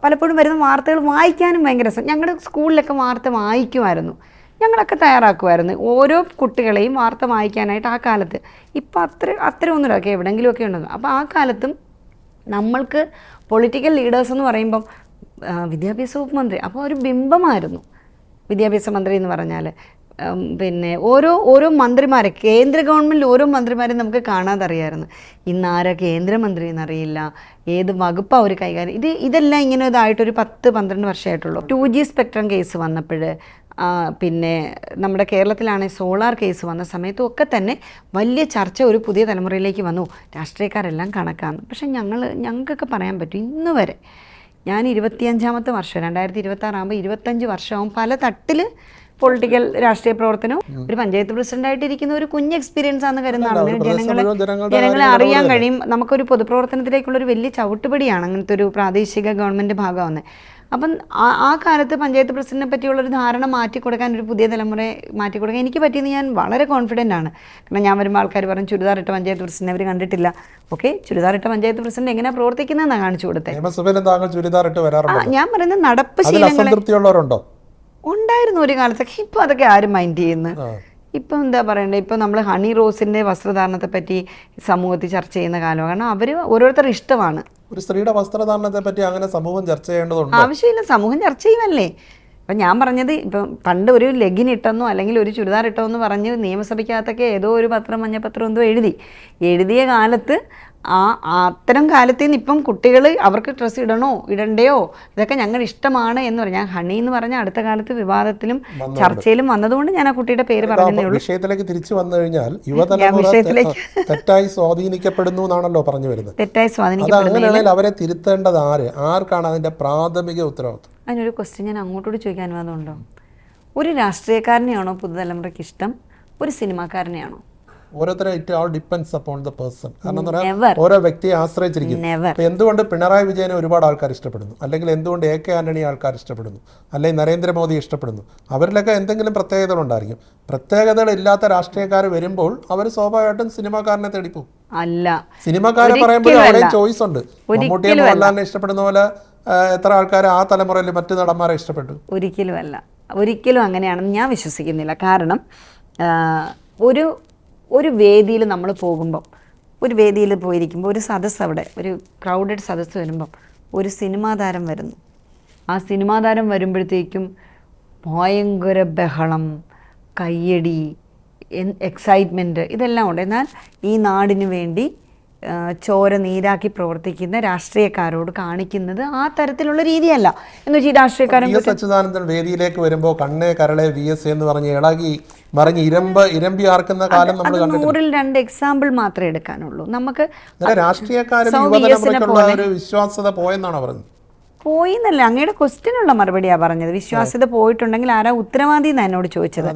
പലപ്പോഴും വരുന്ന വാർത്തകൾ വായിക്കാനും ഭയങ്കര രസം. ഞങ്ങളുടെ സ്കൂളിലൊക്കെ വാർത്ത വായിക്കുമായിരുന്നു, ഞങ്ങളൊക്കെ തയ്യാറാക്കുമായിരുന്നു ഓരോ കുട്ടികളെയും വാർത്ത വായിക്കാനായിട്ട് ആ കാലത്ത്. ഇപ്പം അത്രയൊന്നുമില്ല, ഒക്കെ എവിടെയെങ്കിലുമൊക്കെ ഉണ്ടെന്ന്. അപ്പോൾ ആ കാലത്തും നമ്മൾക്ക് പൊളിറ്റിക്കൽ ലീഡേഴ്സ് എന്ന് പറയുമ്പം വിദ്യാഭ്യാസ വകുപ്പ് മന്ത്രി, അപ്പോൾ ഒരു ബിംബമായിരുന്നു വിദ്യാഭ്യാസ മന്ത്രി എന്ന് പറഞ്ഞാൽ. പിന്നെ ഓരോ മന്ത്രിമാരെ, കേന്ദ്ര ഗവൺമെൻറ്റിൽ ഓരോ മന്ത്രിമാരെയും നമുക്ക് കാണാതെ അറിയാമായിരുന്നു. ഇന്നാരാ കേന്ദ്രമന്ത്രി എന്നറിയില്ല, ഏത് വകുപ്പാണ് ഒരു കൈകാര്യം. ഇതെല്ലാം ഇങ്ങനെ ഇതായിട്ടൊരു 10-12 വർഷമായിട്ടുള്ളൂ. 2G സ്പെക്ട്രം കേസ് വന്നപ്പോൾ, പിന്നെ നമ്മുടെ കേരളത്തിലാണെങ്കിൽ സോളാർ കേസ് വന്ന സമയത്തും ഒക്കെ തന്നെ വലിയ ചർച്ച ഒരു പുതിയ തലമുറയിലേക്ക് വന്നു. രാഷ്ട്രീയക്കാരെല്ലാം കണക്കാണ്. പക്ഷെ ഞങ്ങൾക്കൊക്കെ പറയാൻ പറ്റും ഇന്ന് വരെ. ഞാൻ 25ാമത്തെ വർഷം, 2026 ആകുമ്പോൾ 25 വർഷമാവും പല തട്ടിൽ പൊളിറ്റിക്കൽ രാഷ്ട്രീയ പ്രവർത്തനവും. ഒരു പഞ്ചായത്ത് പ്രസിഡന്റായിട്ട് ഇരിക്കുന്ന ഒരു കുഞ്ഞ് എക്സ്പീരിയൻസ് ആണെന്ന് കരുതുന്ന ആളുകൾ ജനങ്ങളെ അറിയാൻ കഴിയും. നമുക്കൊരു പൊതുപ്രവർത്തനത്തിലേക്കുള്ളൊരു വലിയ ചവിട്ടുപടിയാണ് അങ്ങനത്തെ ഒരു പ്രാദേശിക ഗവൺമെൻറ് ഭാഗമാവുന്നത്. അപ്പം ആ കാലത്ത് പഞ്ചായത്ത് പ്രസിഡന്റിനെ പറ്റിയുള്ളൊരു ധാരണ മാറ്റിക്കൊടുക്കാൻ, ഒരു പുതിയ തലമുറയെ മാറ്റിക്കൊടുക്കാൻ എനിക്ക് പറ്റിയെന്ന് ഞാൻ വളരെ കോൺഫിഡൻ്റ് ആണ്. കാരണം ഞാൻ വരുമ്പോൾ ആൾക്കാർ പറഞ്ഞു ചുരിദാർ ഇട്ട പഞ്ചായത്ത് പ്രസിഡന്റ് അവർ കണ്ടിട്ടില്ല. ഓക്കെ, ചുരിദാർ ഇട്ട പഞ്ചായത്ത് പ്രസിഡന്റ് എങ്ങനെയാണ് പ്രവർത്തിക്കുന്നതെന്നാണ് കാണിച്ചു കൊടുത്തത്. ഞാൻ പറയുന്നത് നടപ്പ് ശീലങ്ങളുണ്ടോ ഉണ്ടായിരുന്നു ഒരു കാലത്തൊക്കെ. ഇപ്പം അതൊക്കെ ആരും മൈൻഡ് ചെയ്യുന്നു. ഇപ്പം എന്താ പറയണ്ടേ, ഇപ്പം നമ്മൾ ഹണി റോസിൻ്റെ വസ്ത്രധാരണത്തെ പറ്റി സമൂഹത്തിൽ ചർച്ച ചെയ്യുന്ന കാലമാണ്. കാരണം അവർ ഓരോരുത്തരുടെ ഇഷ്ടമാണ്. ഒരു സ്ത്രീയുടെ വസ്ത്രധാരണത്തെ പറ്റി അങ്ങനെ സമൂഹം ചർച്ച ചെയ്യേണ്ടതുണ്ട്? ആവശ്യമില്ല, സമൂഹം ചർച്ച ചെയ്യുമല്ലേ. അപ്പം ഞാൻ പറഞ്ഞത്, ഇപ്പം പണ്ട് ഒരു ലെഗിൻ ഇട്ടെന്നോ അല്ലെങ്കിൽ ഒരു ചുരിദാർ ഇട്ടെന്നോ പറഞ്ഞ് നിയമസഭയ്ക്കകത്തൊക്കെ ഏതോ ഒരു മഞ്ഞപ്പത്രം എന്തോ എഴുതിയ കാലത്ത് അത്തരം കാലത്ത് നിന്ന് ഇപ്പം കുട്ടികൾ അവർക്ക് ഡ്രസ്സ് ഇടണോ ഇടണ്ടയോ ഇതൊക്കെ ഞങ്ങളുടെ ഇഷ്ടമാണ് എന്ന് പറഞ്ഞു. ഞാൻ ഹണി എന്ന് പറഞ്ഞാൽ അടുത്ത കാലത്ത് വിവാദത്തിലും ചർച്ചയിലും വന്നതുകൊണ്ട് ഞാൻ ആ കുട്ടിയുടെ പേര് പറഞ്ഞതേ ഉള്ളൂ. വിഷയത്തിലേക്ക് തിരിച്ചു വന്നു കഴിഞ്ഞാൽ യുവതലമുറ തെറ്റായി സ്വാധീനിക്കപ്പെടുന്നു എന്നാണല്ലോ പറഞ്ഞു വരുന്നത്. തെറ്റായി സ്വാധീനിക്കപ്പെടുന്നു. അവരെ തിരുത്തേണ്ടത് ആർക്കാണ് അതിന്റെ പ്രാഥമിക ഉത്തരവാദിത്വം? അതിനൊരു ക്വസ്റ്റ്യൻ ഞാൻ അങ്ങോട്ടോട് ചോദിക്കാൻ അനുവാദമുണ്ടോ? ഒരു രാഷ്ട്രീയക്കാരനെയാണോ പുതുതലമുറയ്ക്ക് ഇഷ്ടം, ഒരു സിനിമാക്കാരനെയാണോ? ഓരോ വ്യക്തിയെ ആശ്രയിച്ചിരിക്കുന്നു. എന്തുകൊണ്ട് പിണറായി വിജയനെ ഒരുപാട് ആൾക്കാർ ഇഷ്ടപ്പെടുന്നു, അല്ലെങ്കിൽ എന്തുകൊണ്ട് AK ആന്റണി ആൾക്കാർ ഇഷ്ടപ്പെടുന്നു, അല്ലെങ്കിൽ നരേന്ദ്രമോദി ഇഷ്ടപ്പെടുന്നു? അവരിലൊക്കെ എന്തെങ്കിലും പ്രത്യേകതകൾ ഉണ്ടായിരിക്കും. പ്രത്യേകതകൾ ഇല്ലാത്ത രാഷ്ട്രീയക്കാർ വരുമ്പോൾ അവർ സ്വാഭാവികമായിട്ടും സിനിമാക്കാരനെ തേടിപ്പോകും. അല്ല, സിനിമാക്കാരെ പറയുമ്പോൾ അവിടെ ചോയ്സ് ഉണ്ട്. മമ്മൂട്ടിയെ മോഹൻലാലിനെ ഇഷ്ടപ്പെടുന്ന പോലെ എത്ര ആൾക്കാർ ആ തലമുറയിൽ മറ്റു നടന്മാരെ ഇഷ്ടപ്പെട്ടു? ഒരിക്കലും അങ്ങനെയാണെന്ന് ഞാൻ വിശ്വസിക്കുന്നില്ല. കാരണം ഒരു വേദിയിൽ നമ്മൾ പോകുമ്പം, ഒരു വേദിയിൽ പോയിരിക്കുമ്പോൾ ഒരു സദസ്സ്, അവിടെ ഒരു ക്രൗഡഡ് സദസ്സ് വരുമ്പം ഒരു സിനിമാ താരം വരുന്നു. ആ സിനിമാ താരം വരുമ്പോഴത്തേക്കും ഭയങ്കര ബഹളം, കയ്യടി, എക്സൈറ്റ്മെൻറ്റ് ഇതെല്ലാം ഉണ്ട്. എന്നാൽ ഈ നാടിന് വേണ്ടി ചോര നീരാക്കി പ്രവർത്തിക്കുന്ന രാഷ്ട്രീയക്കാരോട് കാണിക്കുന്നത് ആ തരത്തിലുള്ള രീതിയല്ല. എന്ന് വെച്ചാൽ ഈ രാഷ്ട്രീയക്കാരൻ സച്ചിദാനന്ദൻ വേദിയിലേക്ക് വരുമ്പോൾ കണ്ണേ കരളെ VS എന്ന് പറഞ്ഞ് ഇളകി മറിഞ്ഞ് ഇരമ്പി ആർക്കുന്ന കാലം നമ്മൾ കണ്ടിട്ടുണ്ട്. 100-2 എക്സാമ്പിൾ മാത്രമേ എടുക്കാനുള്ളൂ. നമുക്ക് രാഷ്ട്രീയക്കാരും യുവതലമുറയ്ക്കുള്ള ഒരു വിശ്വാസ്യത പോയെന്നാണ് പറഞ്ഞത്. പോയി എന്നല്ല, അങ്ങയുടെ ക്വസ്റ്റ്യനുള്ള മറുപടിയാണ് പറഞ്ഞത്. വിശ്വാസ്യത പോയിട്ടുണ്ടെങ്കിൽ ആരാ ഉത്തരവാദി എന്നാണ് എന്നോട് ചോദിച്ചത്.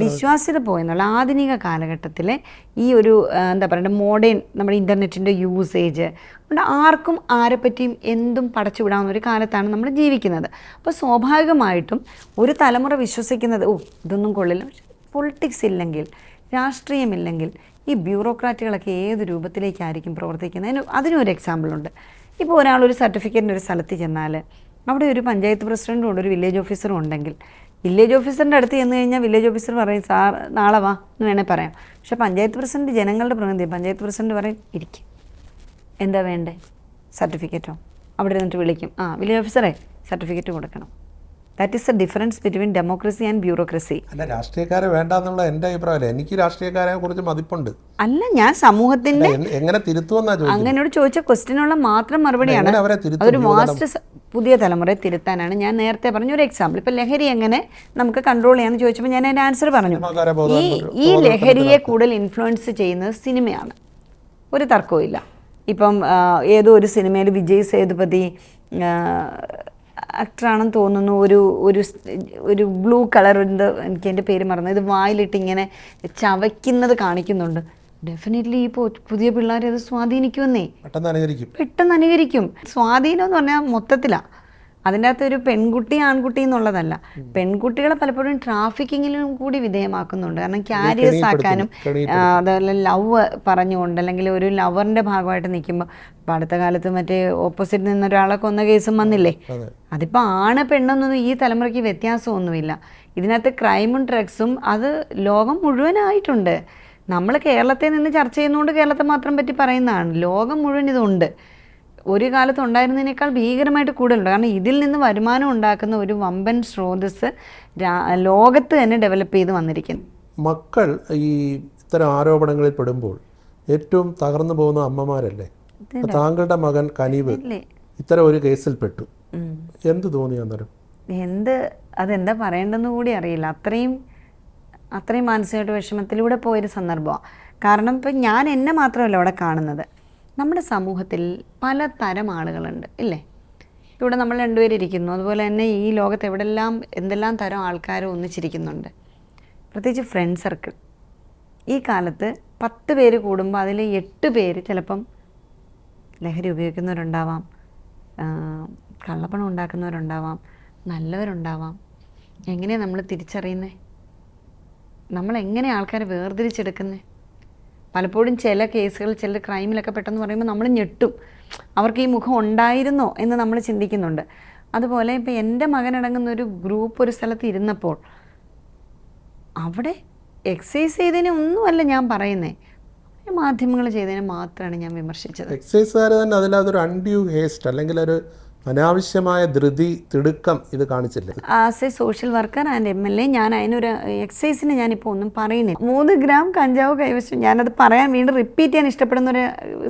വിശ്വാസ്യത പോയെന്നുള്ള ആധുനിക കാലഘട്ടത്തിലെ ഈ ഒരു എന്താ പറയുക മോഡേൺ നമ്മുടെ ഇൻ്റർനെറ്റിൻ്റെ യൂസേജ് കൊണ്ട് ആർക്കും ആരെപ്പറ്റിയും എന്തും പടച്ചുവിടാവുന്ന ഒരു കാലത്താണ് നമ്മൾ ജീവിക്കുന്നത്. അപ്പോൾ സ്വാഭാവികമായിട്ടും ഒരു തലമുറ വിശ്വസിക്കുന്നത് ഇതൊന്നും കൊള്ളില്ല. പൊളിറ്റിക്സ് ഇല്ലെങ്കിൽ, രാഷ്ട്രീയമില്ലെങ്കിൽ ഈ ബ്യൂറോക്രാറ്റുകളൊക്കെ ഏത് രൂപത്തിലേക്കായിരിക്കും പ്രവർത്തിക്കുന്നത്? അതിനൊരു എക്സാമ്പിളുണ്ട്. ഇപ്പോൾ ഒരാളൊരു സർട്ടിഫിക്കറ്റിന് ഒരു സ്ഥലത്ത് ചെന്നാൽ അവിടെ ഒരു പഞ്ചായത്ത് പ്രസിഡൻറ്റും ഉണ്ട്, ഒരു വില്ലേജ് ഓഫീസറും ഉണ്ടെങ്കിൽ വില്ലേജ് ഓഫീസറിൻ്റെ അടുത്ത് ചെന്ന് കഴിഞ്ഞാൽ വില്ലേജ് ഓഫീസർ പറയും സാർ നാളെ വാ എന്ന് വേണേൽ പറയാം. പക്ഷേ പഞ്ചായത്ത് പ്രസിഡൻറ്റ് ജനങ്ങളുടെ പ്രതിനിധി, പഞ്ചായത്ത് പ്രസിഡൻറ്റ് പറയും ഇരിക്കും, എന്താ വേണ്ടേ, സർട്ടിഫിക്കറ്റോ? അവിടെ ഇരുന്നിട്ട് വിളിക്കും, വില്ലേജ് ഓഫീസറെ സർട്ടിഫിക്കറ്റ് കൊടുക്കണം. That is the difference between democracy and bureaucracy. അല്ല, രാഷ്ട്രീയക്കാരെ വേണ്ടെന്നുള്ള എൻ്റെ അഭിപ്രായമല്ല. എനിക്ക് രാഷ്ട്രീയക്കാരെ കുറിച്ച് മതിപ്പുണ്ട്. അല്ല, ഞാൻ സമൂഹത്തിന്റെ എങ്ങനെ തിരുത്തുമെന്നാ ചോദിച്ചത്. അങ്ങനോട് ചോദിച്ച ക്വസ്റ്റ്യനുള്ള മാത്രം മറുപടിയാണ്. അതൊരു വാസ്റ്റ് പുതിയ തലമുറയെ തിരുത്താനാണ്. ഞാൻ നേരത്തെ പറഞ്ഞ ഒരു എക്സാമ്പിൾ, ഇപ്പൊ ലഹരി എങ്ങനെ നമുക്ക് കൺട്രോൾ ചെയ്യാന്ന് ചോദിച്ചപ്പോൾ ഞാൻ അതിന്റെ ആൻസർ പറഞ്ഞു. ഈ ലഹരിയെ കൂടുതൽ ഇൻഫ്ലുവൻസ് ചെയ്യുന്നത് സിനിമയാണ്, ഒരു തർക്കവും ഇല്ല. ഇപ്പം ഏതോ ഒരു സിനിമയിൽ വിജയ് സേതുപതി ആക്ടറാണെന്ന് തോന്നുന്നു, ഒരു ബ്ലൂ കളർ എനിക്ക് എൻ്റെ പേര് മറന്നു, ഇത് വായിലിട്ട് ഇങ്ങനെ ചവയ്ക്കുന്നത് കാണിക്കുന്നുണ്ട്. ഡെഫിനറ്റ്ലി ഈ പുതിയ പിള്ളേരെ അത് സ്വാധീനിക്കുമെന്നേ, പെട്ടെന്ന് അനുകരിക്കും. സ്വാധീനം എന്ന് പറഞ്ഞാൽ മൊത്തത്തിലാണ്. അതിൻ്റെ അകത്ത് ഒരു പെൺകുട്ടി ആൺകുട്ടി എന്നുള്ളതല്ല, പെൺകുട്ടികളെ പലപ്പോഴും ട്രാഫിക്കിങ്ങിലും കൂടി വിധേയമാക്കുന്നുണ്ട്. കാരണം ക്യാരിയേഴ്സ് ആക്കാനും, അതുപോലെ ലവ് പറഞ്ഞുകൊണ്ട് അല്ലെങ്കിൽ ഒരു ലവറിൻ്റെ ഭാഗമായിട്ട് നിൽക്കുമ്പോൾ, ഇപ്പോൾ അടുത്ത കാലത്ത് മറ്റേ ഓപ്പോസിറ്റ് നിന്നൊരാളെ കൊന്ന കേസും വന്നില്ലേ. അതിപ്പോൾ ആണ് പെണ്ണെന്നൊന്നും ഈ തലമുറയ്ക്ക് വ്യത്യാസമൊന്നുമില്ല. ഇതിനകത്ത് ക്രൈമും ഡ്രഗ്സും അത് ലോകം മുഴുവനായിട്ടുണ്ട്. നമ്മൾ കേരളത്തിൽ നിന്ന് ചർച്ച ചെയ്യുന്നതുകൊണ്ട് കേരളത്തെ മാത്രം പറ്റി പറയുന്നതാണ്. ലോകം മുഴുവൻ ഇതുണ്ട്. ഒരു കാലത്ത് ഉണ്ടായിരുന്നതിനേക്കാൾ ഭീകരമായിട്ട് കൂടുതലുണ്ട്. കാരണം ഇതിൽ നിന്ന് വരുമാനം ഉണ്ടാക്കുന്ന ഒരു വമ്പൻ സ്രോതസ് ലോകത്ത് തന്നെ ഡെവലപ്പ് ചെയ്ത് വന്നിരിക്കുന്നു. മക്കൾ ഈ ഇത്തരം ആരോപണങ്ങളിൽ പെടുമ്പോൾ ഏറ്റവും തകർന്നു പോകുന്ന അമ്മമാരല്ലേ? താങ്കളുടെ മകൻ കനീവ് ഇത്തരം ഒരു കേസിൽ പെട്ടു, എന്ത് തോന്നി അന്നേരം? അതെന്താ പറയേണ്ടെന്ന് കൂടി അറിയില്ല. അത്രയും മാനസികമായിട്ട് വിഷമത്തിലൂടെ പോയൊരു സംദർഭമാണ്. കാരണം ഇപ്പം ഞാൻ എന്നെ മാത്രമല്ല അവിടെ കാണുന്നത്, നമ്മുടെ സമൂഹത്തിൽ പല തരം ആളുകളുണ്ട് ഇല്ലേ. ഇവിടെ നമ്മൾ രണ്ടുപേരും ഇരിക്കുന്നു, അതുപോലെ തന്നെ ഈ ലോകത്ത് എന്തെല്ലാം തരം ആൾക്കാർ ഒന്നിച്ചിരിക്കുന്നുണ്ട്. പ്രത്യേകിച്ച് ഫ്രണ്ട് സർക്കിൾ. ഈ കാലത്ത് 10 പേര് കൂടുമ്പോൾ അതിൽ 8 പേര് ചിലപ്പം ലഹരി ഉപയോഗിക്കുന്നവരുണ്ടാവാം, കള്ളപ്പണം ഉണ്ടാക്കുന്നവരുണ്ടാവാം, നല്ലവരുണ്ടാവാം. എങ്ങനെയാണ് നമ്മൾ തിരിച്ചറിയുന്നത്? നമ്മളെങ്ങനെ ആൾക്കാരെ വേർതിരിച്ചെടുക്കുന്നത്? പലപ്പോഴും ചില കേസുകൾ, ചില ക്രൈമിലൊക്കെ പെട്ടെന്ന് പറയുമ്പോൾ നമ്മൾ ഞെട്ടും, അവർക്ക് ഈ മുഖം ഉണ്ടായിരുന്നോ എന്ന് നമ്മൾ ചിന്തിക്കുന്നുണ്ട്. അതുപോലെ ഇപ്പോൾ എൻ്റെ മകനടങ്ങുന്ന ഒരു ഗ്രൂപ്പ് ഒരു സ്ഥലത്ത് ഇരുന്നപ്പോൾ അവിടെ എക്സസൈസ് ചെയ്തതിനെ ഒന്നുമല്ല ഞാൻ പറയുന്നത്, മാധ്യമങ്ങൾ ചെയ്തതിനെ മാത്രമാണ് ഞാൻ വിമർശിച്ചത്. എക്സസൈസുകാർ തന്നെ അതിലതൊരു അൺഡ്യൂ ഹേസ്റ്റ് അല്ലെങ്കിൽ ഒരു അനാവശ്യമായ ധൃതി തിടുക്കം ഇത് കാണിച്ചില്ലേ? As a social worker and MLA ഞാൻ അതിനൊരു എക്സസൈസിന് ഞാനിപ്പോൾ ഒന്നും പറയുന്നില്ല. 3 ഗ്രാം കഞ്ചാവ് കൈവശം, ഞാനത് പറയാൻ വീണ്ടും റിപ്പീറ്റ് ചെയ്യാൻ ഇഷ്ടപ്പെടുന്ന ഒരു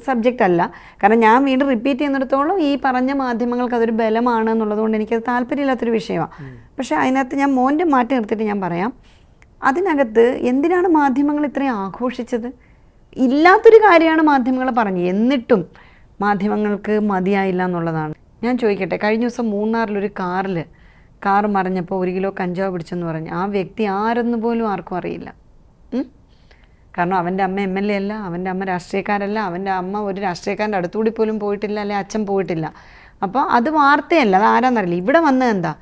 സബ്ജക്റ്റ് അല്ല. കാരണം ഞാൻ വീണ്ടും റിപ്പീറ്റ് ചെയ്യുന്നിടത്തോളം ഈ പറഞ്ഞ മാധ്യമങ്ങൾക്ക് അതൊരു ബലമാണ് എന്നുള്ളതുകൊണ്ട് എനിക്കത് താല്പര്യമില്ലാത്തൊരു വിഷയമാണ്. പക്ഷേ അതിനകത്ത് ഞാൻ മോൻ്റെ മാറ്റി നിർത്തിയിട്ട് ഞാൻ പറയാം, അതിനകത്ത് എന്തിനാണ് മാധ്യമങ്ങൾ ഇത്രയും ആഘോഷിച്ചത്? ഇല്ലാത്തൊരു കാര്യമാണ് മാധ്യമങ്ങൾ പറഞ്ഞത്, എന്നിട്ടും മാധ്യമങ്ങൾക്ക് മതിയായില്ല എന്നുള്ളതാണ്. ഞാൻ ചോദിക്കട്ടെ, കഴിഞ്ഞ ദിവസം മൂന്നാറിലൊരു കാർ മറിഞ്ഞപ്പോൾ 1 കിലോ കഞ്ചാവ് പിടിച്ചെന്ന് പറഞ്ഞ് ആ വ്യക്തി ആരെന്ന് പോലും ആർക്കും അറിയില്ല. കാരണം അവൻ്റെ അമ്മ MLA അല്ല, അവൻ്റെ അമ്മ രാഷ്ട്രീയക്കാരല്ല, അവൻ്റെ അമ്മ ഒരു രാഷ്ട്രീയക്കാരൻ്റെ അടുത്തുകൂടി പോലും പോയിട്ടില്ല, അല്ലെ അച്ഛൻ പോയിട്ടില്ല. അപ്പോൾ അത് വാർത്തയല്ല, അത് ആരാന്നറിയില്ല. ഇവിടെ വന്നത് എന്താ,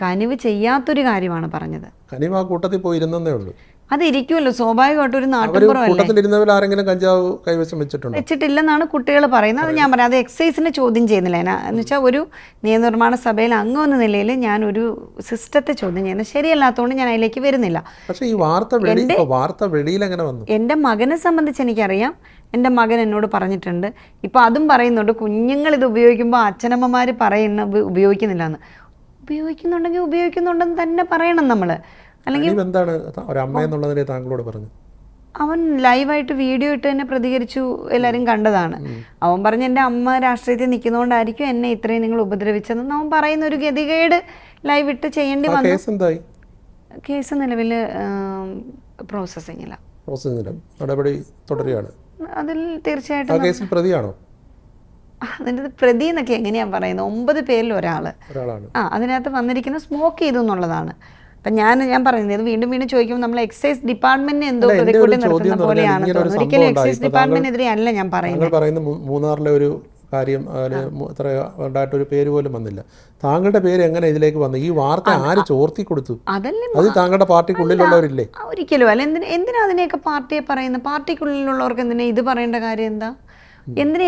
കനിവ് ചെയ്യാത്തൊരു കാര്യമാണ് പറഞ്ഞത്. കനിവ് ആ കൂട്ടത്തിൽ പോയിരുന്നേ ഉള്ളൂ. അതിരിക്കുമല്ലോ സ്വാഭാവികമായിട്ട്, ഒരു നാട്ടുപുറമല്ലേ. കഞ്ചാവ് കൈവശം വെച്ചിട്ടില്ലെന്നാണ് കുട്ടികൾ പറയുന്നത്. അത് ഞാൻ പറയാം, അത് എക്സൈസിനെ ചോദ്യം ചെയ്യുന്നില്ല. എന്ന് വെച്ചാൽ ഒരു നിയമനിർമ്മാണ സഭയിൽ അംഗം എന്ന നിലയിൽ ഞാൻ ഒരു സിസ്റ്റത്തെ ചോദ്യം ചെയ്യുന്നത് ശരിയല്ലാത്തതുകൊണ്ട് ഞാൻ അതിലേക്ക് വരുന്നില്ല. പക്ഷേ ഈ വാർത്ത വെളിയിൽ എങ്ങനെ വന്നു? എൻ്റെ മകനെ സംബന്ധിച്ച് എനിക്കറിയാം. എൻ്റെ മകൻ എന്നോട് പറഞ്ഞിട്ടുണ്ട്, ഇപ്പോൾ അതും പറയുന്നുണ്ട്, കുഞ്ഞുങ്ങൾ ഇത് ഉപയോഗിക്കുമ്പോൾ അച്ഛനമ്മമാർ ഉപയോഗിക്കുന്നില്ല എന്ന്. ഉപയോഗിക്കുന്നുണ്ടെങ്കിൽ ഉപയോഗിക്കുന്നുണ്ടെന്ന് തന്നെ പറയണം നമ്മൾ. അല്ലെങ്കിൽ എന്താണ് ഒരു അമ്മ എന്നുള്ളതിനെ താങ്കളോട് പറഞ്ഞു? അവൻ ലൈവായിട്ട് വീഡിയോ ഇട്ട് തന്നെ പ്രതികരിച്ചു, എല്ലാവരും കണ്ടതാണ്. അവൻ പറഞ്ഞ് എൻ്റെ അമ്മ രാഷ്ട്രീയത്തിൽ നിൽക്കുന്നതുകൊണ്ടായിരിക്കും എന്നെ ഇത്രയും നിങ്ങൾ ഉപദ്രവിച്ചതെന്ന് അവൻ പറയുന്ന ഒരു ഗതികേട് ലൈവ് ഇട്ട് ചെയ്യേണ്ടി വന്നു. കേസ് നിലവിൽ പ്രോസസ്സിങ്ങിലാണ്. നടപടി തുടരുകയാണ്. അതിൽ തീർച്ചയായിട്ടും പ്രതിയാണോ? അതിൻ്റെ പ്രതി എന്നൊക്കെ എങ്ങനെയാണ് പറയുന്നത്, 9 പേരിൽ ഒരാളാണ്. അതിനകത്ത് വന്നിരിക്കുന്ന സ്മോക്ക് ചെയ്തു എന്നുള്ളതാണ്. അപ്പം ഞാൻ പറയുന്നത് ഇത് വീണ്ടും വീണ്ടും ചോദിക്കുമ്പോൾ നമ്മൾ എക്സൈസ് ഡിപ്പാർട്ട്മെന്റിനെ എന്തോ പ്രതിക്കൂട്ടി നിർത്തുന്ന പോലെയാണ് തോന്നുന്നത്. ഒരിക്കലും എക്സൈസ് ഡിപ്പാർട്ട്മെന്റിനെതിരെ അല്ല ഞാൻ പറയുന്നത്. മൂന്നാറിലെ ഒരു കാര്യം എത്ര ഉണ്ടായിട്ടൊരു പേര് പോലും വന്നില്ല. താങ്കളുടെ പേര് എങ്ങനെ ഇതിലേക്ക് വന്നു? ഈ വാർത്ത ആര് ചോർത്തി കൊടുത്തു? അത് താങ്കളുടെ പാർട്ടിക്കുള്ളിലുള്ളവരില്ലേ? ഒരിക്കലും അല്ല. എന്തിനാ അതിനെയൊക്കെ പാർട്ടിയെ പറയുന്നത്? പാർട്ടിക്കുള്ളിലുള്ളവർക്ക് എന്തിനാ ഇത് പറയേണ്ട കാര്യം എന്താ? എന്തിനാ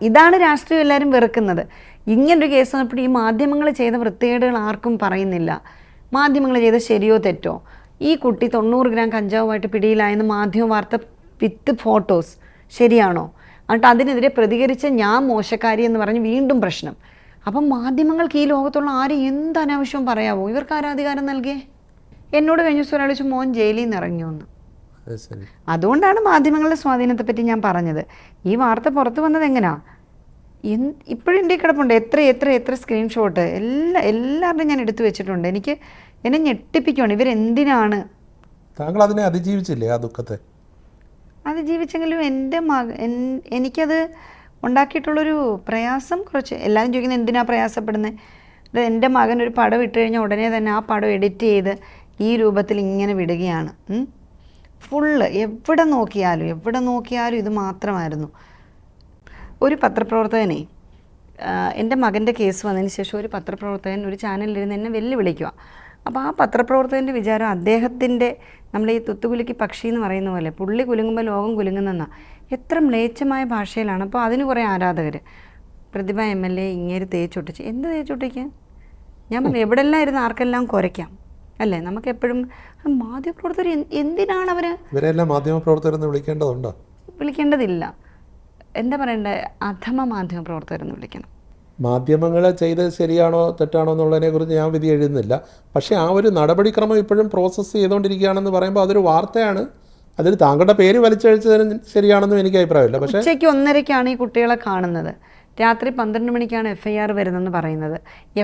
ഇതാണ് രാഷ്ട്രീയം എല്ലാവരും വെറുക്കുന്നത്. ഇങ്ങനൊരു കേസ് വന്നപ്പോൾ ഈ മാധ്യമങ്ങൾ ചെയ്ത വൃത്തികേടുകൾ ആർക്കും പറയുന്നില്ല. മാധ്യമങ്ങൾ ചെയ്ത ശരിയോ തെറ്റോ? ഈ കുട്ടി 90 ഗ്രാം കഞ്ചാവുമായിട്ട് പിടിയിലായെന്ന് മാധ്യമ വാർത്ത വിത്ത് ഫോട്ടോസ് ശരിയാണോ? എന്നിട്ട് അതിനെതിരെ പ്രതികരിച്ച ഞാൻ മോശക്കാരി എന്ന് പറഞ്ഞ് വീണ്ടും പ്രശ്നം. അപ്പം മാധ്യമങ്ങൾക്ക് ഈ ലോകത്തുള്ള ആരും എന്ത് അനാവശ്യവും പറയാവോ? ഇവർക്ക് ആരാധികാരം നൽകിയേ? എന്നോട് കഴിഞ്ഞ ദിവസം ഒരാൾ മോൻ ജയിലിൽ നിന്ന് ഇറങ്ങിയോന്ന്. അതുകൊണ്ടാണ് മാധ്യമങ്ങളുടെ സ്വാധീനത്തെപ്പറ്റി ഞാൻ പറഞ്ഞത്. ഈ വാർത്ത പുറത്തു വന്നത് എങ്ങനെയാ? ഇപ്പോഴും എൻ്റെ കിടപ്പുണ്ട് എത്ര സ്ക്രീൻഷോട്ട് എല്ലാവരുടെയും ഞാൻ എടുത്തു വെച്ചിട്ടുണ്ട്. എന്നെ ഞെട്ടിപ്പിക്കുകയാണ്. ഇവരെന്തിനാണ്? താങ്കൾ അതിനെ അതിജീവിച്ചില്ലേ? ആ ദുഃഖത്തെ അതിജീവിച്ചെങ്കിലും എനിക്കത് ഉണ്ടാക്കിയിട്ടുള്ളൊരു പ്രയാസം കുറച്ച്. എല്ലാവരും ചോദിക്കുന്നത് എന്തിനാണ് പ്രയാസപ്പെടുന്നത്? എൻ്റെ മകൻ ഒരു പടം ഇട്ട് കഴിഞ്ഞാൽ ഉടനെ തന്നെ ആ പടം എഡിറ്റ് ചെയ്ത് ഈ രൂപത്തിൽ ഇങ്ങനെ വിടുകയാണ്. ഫുള്ള് എവിടെ നോക്കിയാലും ഇത് മാത്രമായിരുന്നു. ഒരു പത്രപ്രവർത്തകനെ, എൻ്റെ മകൻ്റെ കേസ് വന്നതിന് ശേഷം ഒരു പത്രപ്രവർത്തകൻ ഒരു ചാനലിലിരുന്ന് എന്നെ വെല്ലുവിളിക്കുക. അപ്പോൾ ആ പത്രപ്രവർത്തകൻ്റെ വിചാരം അദ്ദേഹത്തിൻ്റെ നമ്മൾ ഈ തുത്തുകുലുക്കി പക്ഷി എന്ന് പറയുന്ന പോലെ പുള്ളി കുലുങ്ങുമ്പോൾ ലോകം കുലുങ്ങുന്നെന്നാണ്. എത്ര മ്ലേച്ഛമായ ഭാഷയിലാണ്. അപ്പോൾ അതിന് കുറേ ആരാധകർ. പ്രതിഭ MLA ഇങ്ങേര് തേച്ചൊട്ടിച്ച്. എന്ത് തേച്ചൊട്ടിക്കാൻ? ഞാൻ പറഞ്ഞു എവിടെല്ലാം ഇരുന്ന് ആർക്കെല്ലാം കുരയ്ക്കാം അല്ലേ? നമുക്ക് എപ്പോഴും മാധ്യമപ്രവർത്തകർ എന്തിനാണ് അവർ? ഇവരെല്ലാം മാധ്യമപ്രവർത്തകരെന്ന് വിളിക്കേണ്ടതുണ്ടോ? വിളിക്കേണ്ടതില്ല. എന്താ പറയണ്ടേ? അധമ മാധ്യമപ്രവർത്തകരെന്ന് വിളിക്കണം. മാധ്യമങ്ങൾ ചെയ്തത് ശരിയാണോ തെറ്റാണോ എന്നുള്ളതിനെ കുറിച്ച് ഞാൻ വിധി എഴുതുന്നില്ല. പക്ഷേ ആ ഒരു നടപടിക്രമം ഇപ്പോഴും പ്രോസസ്സ് ചെയ്തുകൊണ്ടിരിക്കുകയാണെന്ന് പറയുമ്പോൾ അതൊരു വാർത്തയാണ്. അതിൽ താങ്കളുടെ പേര് വലിച്ചഴിച്ചതിന് ശരിയാണെന്നും എനിക്ക് അഭിപ്രായമില്ല. പക്ഷേ ഉച്ചയ്ക്ക് 1:30-ക്കാണ് ഈ കുട്ടികളെ കാണുന്നത്. രാത്രി 12 മണിക്കാണ് FIR വരുന്നതെന്ന് പറയുന്നത്.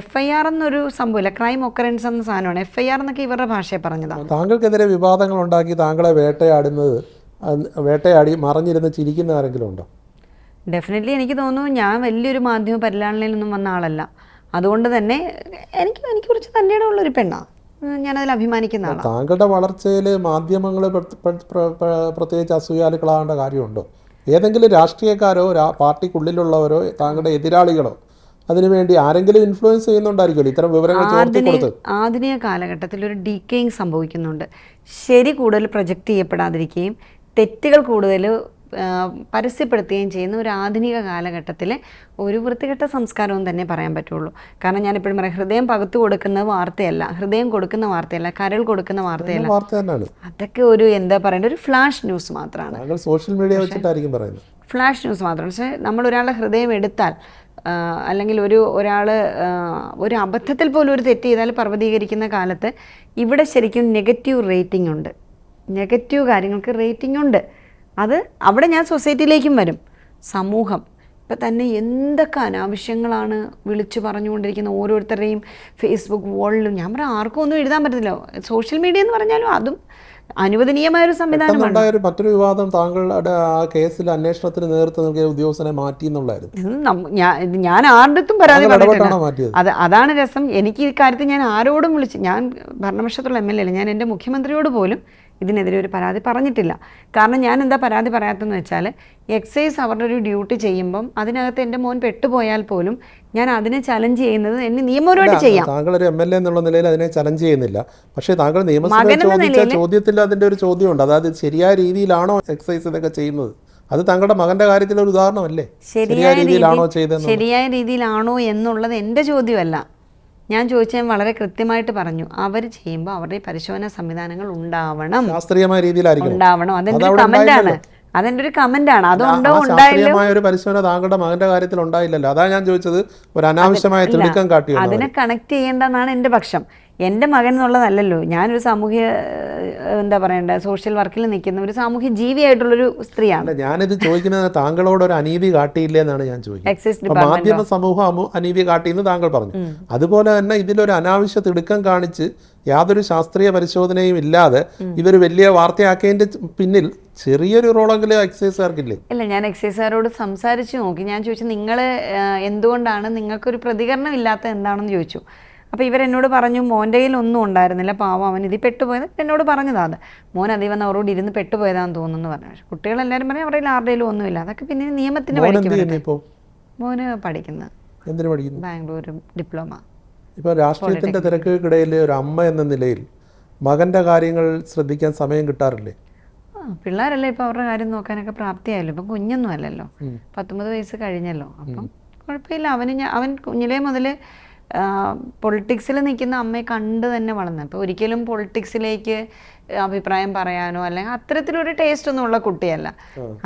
FIR എന്നൊരു സംഭവമില്ല, ക്രൈം ഒക്കറൻസ് എന്ന സാധനമാണ്. FIR എന്നൊക്കെ ഇവരുടെ ഭാഷയെ പറഞ്ഞതാണ്. താങ്കൾക്കെതിരെ വിവാദങ്ങൾ ഉണ്ടാക്കി താങ്കളെ വേട്ടയാടി മറഞ്ഞിരുന്ന് ചിരിക്കുന്ന ആരെങ്കിലും ഉണ്ടോ? ഡെഫിനറ്റ്ലി എനിക്ക് തോന്നുന്നു ഞാൻ വലിയൊരു മാധ്യമ പരിലാളനയിലൊന്നും വന്ന ആളല്ല. അതുകൊണ്ട് തന്നെ എനിക്ക് കുറച്ച് തന്നെയുടെ ഉള്ളൊരു പെണ്ണാണ്. ഞാനതിൽ അഭിമാനിക്കുന്ന ആളാണ്. താങ്കളുടെ വളർച്ചയിൽ മാധ്യമങ്ങൾ പ്രത്യേകിച്ച് അസൂയാലുക്കളാകേണ്ട കാര്യമുണ്ടോ? ഏതെങ്കിലും രാഷ്ട്രീയക്കാരോ പാർട്ടിക്കുള്ളിലുള്ളവരോ താങ്കളുടെ എതിരാളികളോ അതിനുവേണ്ടി ആരെങ്കിലും ഇൻഫ്ലുവൻസ് ചെയ്യുന്നുണ്ടായിരിക്കുമല്ലോ ഇത്തരം വിവരങ്ങൾ ചോർത്തി കൊടുത്ത്? ആധുനിക കാലഘട്ടത്തിൽ ഒരു ഡീക്കേയിങ് സംഭവിക്കുന്നുണ്ട്. ശരി കൂടുതൽ പ്രൊജക്റ്റ് ചെയ്യപ്പെടാതിരിക്കുകയും തെറ്റുകൾ കൂടുതൽ പരസ്യപ്പെടുത്തുകയും ചെയ്യുന്ന ഒരു ആധുനിക കാലഘട്ടത്തിലെ ഒരു വൃത്തികെട്ട സംസ്കാരവും തന്നെ പറയാൻ പറ്റുള്ളൂ. കാരണം ഞാനെപ്പോഴും പറയാം, ഹൃദയം പകുത്തു കൊടുക്കുന്ന വാർത്തയല്ല, ഹൃദയം കൊടുക്കുന്ന വാർത്തയല്ല, കരൾ കൊടുക്കുന്ന വാർത്തയല്ല. അതൊക്കെ ഒരു എന്താ പറയേണ്ട ഒരു ഫ്ലാഷ് ന്യൂസ് മാത്രമാണ്. സോഷ്യൽ മീഡിയ വെച്ചിട്ടായിരിക്കും പറയുന്നത്. ഫ്ലാഷ് ന്യൂസ് മാത്രമാണ്. പക്ഷേ നമ്മൾ ഒരാളുടെ ഹൃദയം എടുത്താൽ അല്ലെങ്കിൽ ഒരാൾ ഒരു അബദ്ധത്തിൽ പോലും ഒരു തെറ്റ് ചെയ്താൽ പർവ്വതീകരിക്കുന്ന കാലത്ത് ഇവിടെ ശരിക്കും നെഗറ്റീവ് റേറ്റിംഗ് ഉണ്ട്. നെഗറ്റീവ് കാര്യങ്ങൾക്ക് റേറ്റിംഗ് ഉണ്ട്. അത് അവിടെ ഞാൻ സൊസൈറ്റിയിലേക്കും വരും. സമൂഹം ഇപ്പം തന്നെ എന്തൊക്കെ അനാവശ്യങ്ങളാണ് വിളിച്ചു പറഞ്ഞുകൊണ്ടിരിക്കുന്ന ഓരോരുത്തരുടെയും ഫേസ്ബുക്ക് വാളിലും. ഞാൻ പറയാം ആർക്കും ഒന്നും എഴുതാൻ പറ്റത്തില്ല. സോഷ്യൽ മീഡിയ എന്ന് പറഞ്ഞാലും അതും അനുവദനീയമായൊരു സംവിധാനമാണ്. മറ്റൊരു വിവാദം താങ്കളുടെ ആ കേസിൽ അന്വേഷണത്തിന് നേതൃത്വം നൽകിയ ഉദ്യോഗസ്ഥനെ മാറ്റി എന്നുള്ളായിരുന്നു. ഞാൻ ആരുടെത്തും പരാതി പറഞ്ഞിട്ടുണ്ട്. അതാണ് രസം. എനിക്ക് ഈ കാര്യത്തിൽ ഞാൻ ആരോടും ഞാൻ ഭരണപക്ഷത്തുള്ള MLA അല്ല. ഞാൻ എൻ്റെ മുഖ്യമന്ത്രിയോട് പോലും ഇതിനെതിരെ ഒരു പരാതി പറഞ്ഞിട്ടില്ല. കാരണം ഞാൻ എന്താ പരാതി പറയാത്തതെന്ന് വെച്ചാൽ എക്സൈസ് അവരുടെ ഒരു ഡ്യൂട്ടി ചെയ്യുമ്പം അതിനകത്ത് എൻ്റെ മോൻ പെട്ടുപോയാൽ പോലും ഞാൻ അതിനെ ചലഞ്ച് ചെയ്യുന്നത് എന്നെ നിയമപരമായിട്ട് ചെയ്യാം. താങ്കൾ ഒരു MLA എന്നുള്ള നിലയിൽ അതിനെ ചലഞ്ച് ചെയ്യുന്നില്ല. പക്ഷേ താങ്കൾ നിയമസഭയിൽ ചോദിച്ച ചോദ്യത്തിൽ അതിൻ്റെ ഒരു ചോദ്യമുണ്ട്. അതായത് ശരിയായ രീതിയിലാണോ എക്സൈസ് ഇതൊക്കെ ചെയ്യുന്നത്? അത് താങ്കളുടെ മകൻ്റെ കാര്യത്തിൽ ഒരു ഉദാഹരണമല്ലേ? ശരിയായ രീതിയിലാണോ ചെയ്തത്? ശരിയായ രീതിയിലാണോ എന്നുള്ളത് എൻ്റെ ചോദ്യമല്ല. ഞാൻ ചോദിച്ചാൽ വളരെ കൃത്യമായിട്ട് പറഞ്ഞു, അവർ ചെയ്യുമ്പോൾ അവരുടെ പരിശോധനാ സംവിധാനങ്ങൾ ഉണ്ടാവണം, ശാസ്ത്രീയമായ രീതിയിലായിരിക്കണം, ഉണ്ടാവണം. അതെന്റെ ഒരു കമന്റാണ്. അതെന്റെ ഒരു കമന്റാണ്. അതുണ്ടോ ഉണ്ടായില്ല ഒരു പരിശോധന താങ്കളുടെ മകന്റെ കാര്യത്തിൽ ഉണ്ടായില്ലല്ലോ. അതാ ഞാൻ ചോദിച്ചത്. ഒരു അനാവശ്യമായ തിടുക്കം കാട്ടിയോ? അതിനെ കണക്ട് ചെയ്യേണ്ടെന്നാണ് എൻ്റെ പക്ഷം. എൻ്റെ മകൻ എന്നുള്ളതല്ലല്ലോ, ഞാനൊരു സാമൂഹ്യ എന്താ പറയണ്ടേ, സോഷ്യൽ വർക്കിൽ നിൽക്കുന്ന ഒരു സാമൂഹ്യ ജീവിയായിട്ടുള്ളൊരു സ്ത്രീയാണ്. അല്ല, ഞാനിത് ചോദിക്കുന്നത് താങ്കളോട് ഒരു അനീതി കാട്ടിയില്ലേ എന്നാണ് ഞാൻ ചോദിക്കുന്നത്. എക്സൈസ് അപ്പൊ മാധ്യമ സമൂഹം അനീതി കാട്ടിയെന്ന് താങ്കൾ പറഞ്ഞു. അതുപോലെ തന്നെ ഇതിലൊരു അനാവശ്യ തിടുക്കം കാണിച്ച് യാതൊരു ശാസ്ത്രീയ പരിശോധനയും ഇല്ലാതെ ഇവർ വലിയ വാർത്തയാക്കിയതിന്റെ പിന്നിൽ ചെറിയൊരു റോളെങ്കിലും എക്സൈസുകാർക്കില്ലേ? ഇല്ല, ഞാൻ എക്സൈസുകാരോട് സംസാരിച്ച് നോക്കി. ഞാൻ ചോദിച്ചു, നിങ്ങൾ എന്തുകൊണ്ടാണ് നിങ്ങൾക്കൊരു പ്രതികരണം ഇല്ലാത്ത എന്താണെന്ന് ചോദിച്ചു. അപ്പോൾ ഇവരെന്നോട് പറഞ്ഞു, മോൻ്റെ കയ്യിൽ ഒന്നും ഉണ്ടായിരുന്നില്ല, പാവം അവൻ ഇതിൽ പെട്ടുപോയത്. എന്നോട് പറഞ്ഞതാണ്, മോൻ അതിൽ വന്ന് അവരോട് ഇരുന്ന് പെട്ടുപോയതാണെന്ന് തോന്നുന്നു പറഞ്ഞു. പക്ഷേ കുട്ടികളെല്ലാവരും പറഞ്ഞു അവരുടെ ആരുടെയിലും ഒന്നുമില്ല. അതൊക്കെ പിന്നെ നിയമത്തിൻ്റെ വഴിക്ക്. മോന് പഠിക്കുന്നത്. എന്തിനു പഠിക്കുന്നു? ബാംഗ്ലൂർ ഡിപ്ലോമ. ഇപ്പോൾ രാഷ്ട്രീയത്തിൻ്റെ തിരക്കുകൾക്കിടയിൽ ഒരു അമ്മ എന്ന നിലയിൽ മകൻ്റെ കാര്യങ്ങൾ ശ്രദ്ധിക്കാൻ സമയം കിട്ടാറില്ലേ? പിള്ളേരല്ലേ ഇപ്പോൾ അവരുടെ കാര്യം നോക്കാനൊക്കെ പ്രാപ്തിയായല്ലോ. ഇപ്പം കുഞ്ഞൊന്നും അല്ലല്ലോ, 19 വയസ്സ് കഴിഞ്ഞല്ലോ. അപ്പം കുഴപ്പമില്ല. അവൻ കുഞ്ഞിലേ മുതൽ പൊളിറ്റിക്സിൽ നിൽക്കുന്ന അമ്മയെ കണ്ട് തന്നെ വളർന്നത്. അപ്പോൾ ഒരിക്കലും പൊളിറ്റിക്സിലേക്ക് അഭിപ്രായം പറയാനോ അല്ലെങ്കിൽ അത്തരത്തിലൊരു ടേസ്റ്റ് ഒന്നും ഉള്ള കുട്ടിയല്ല.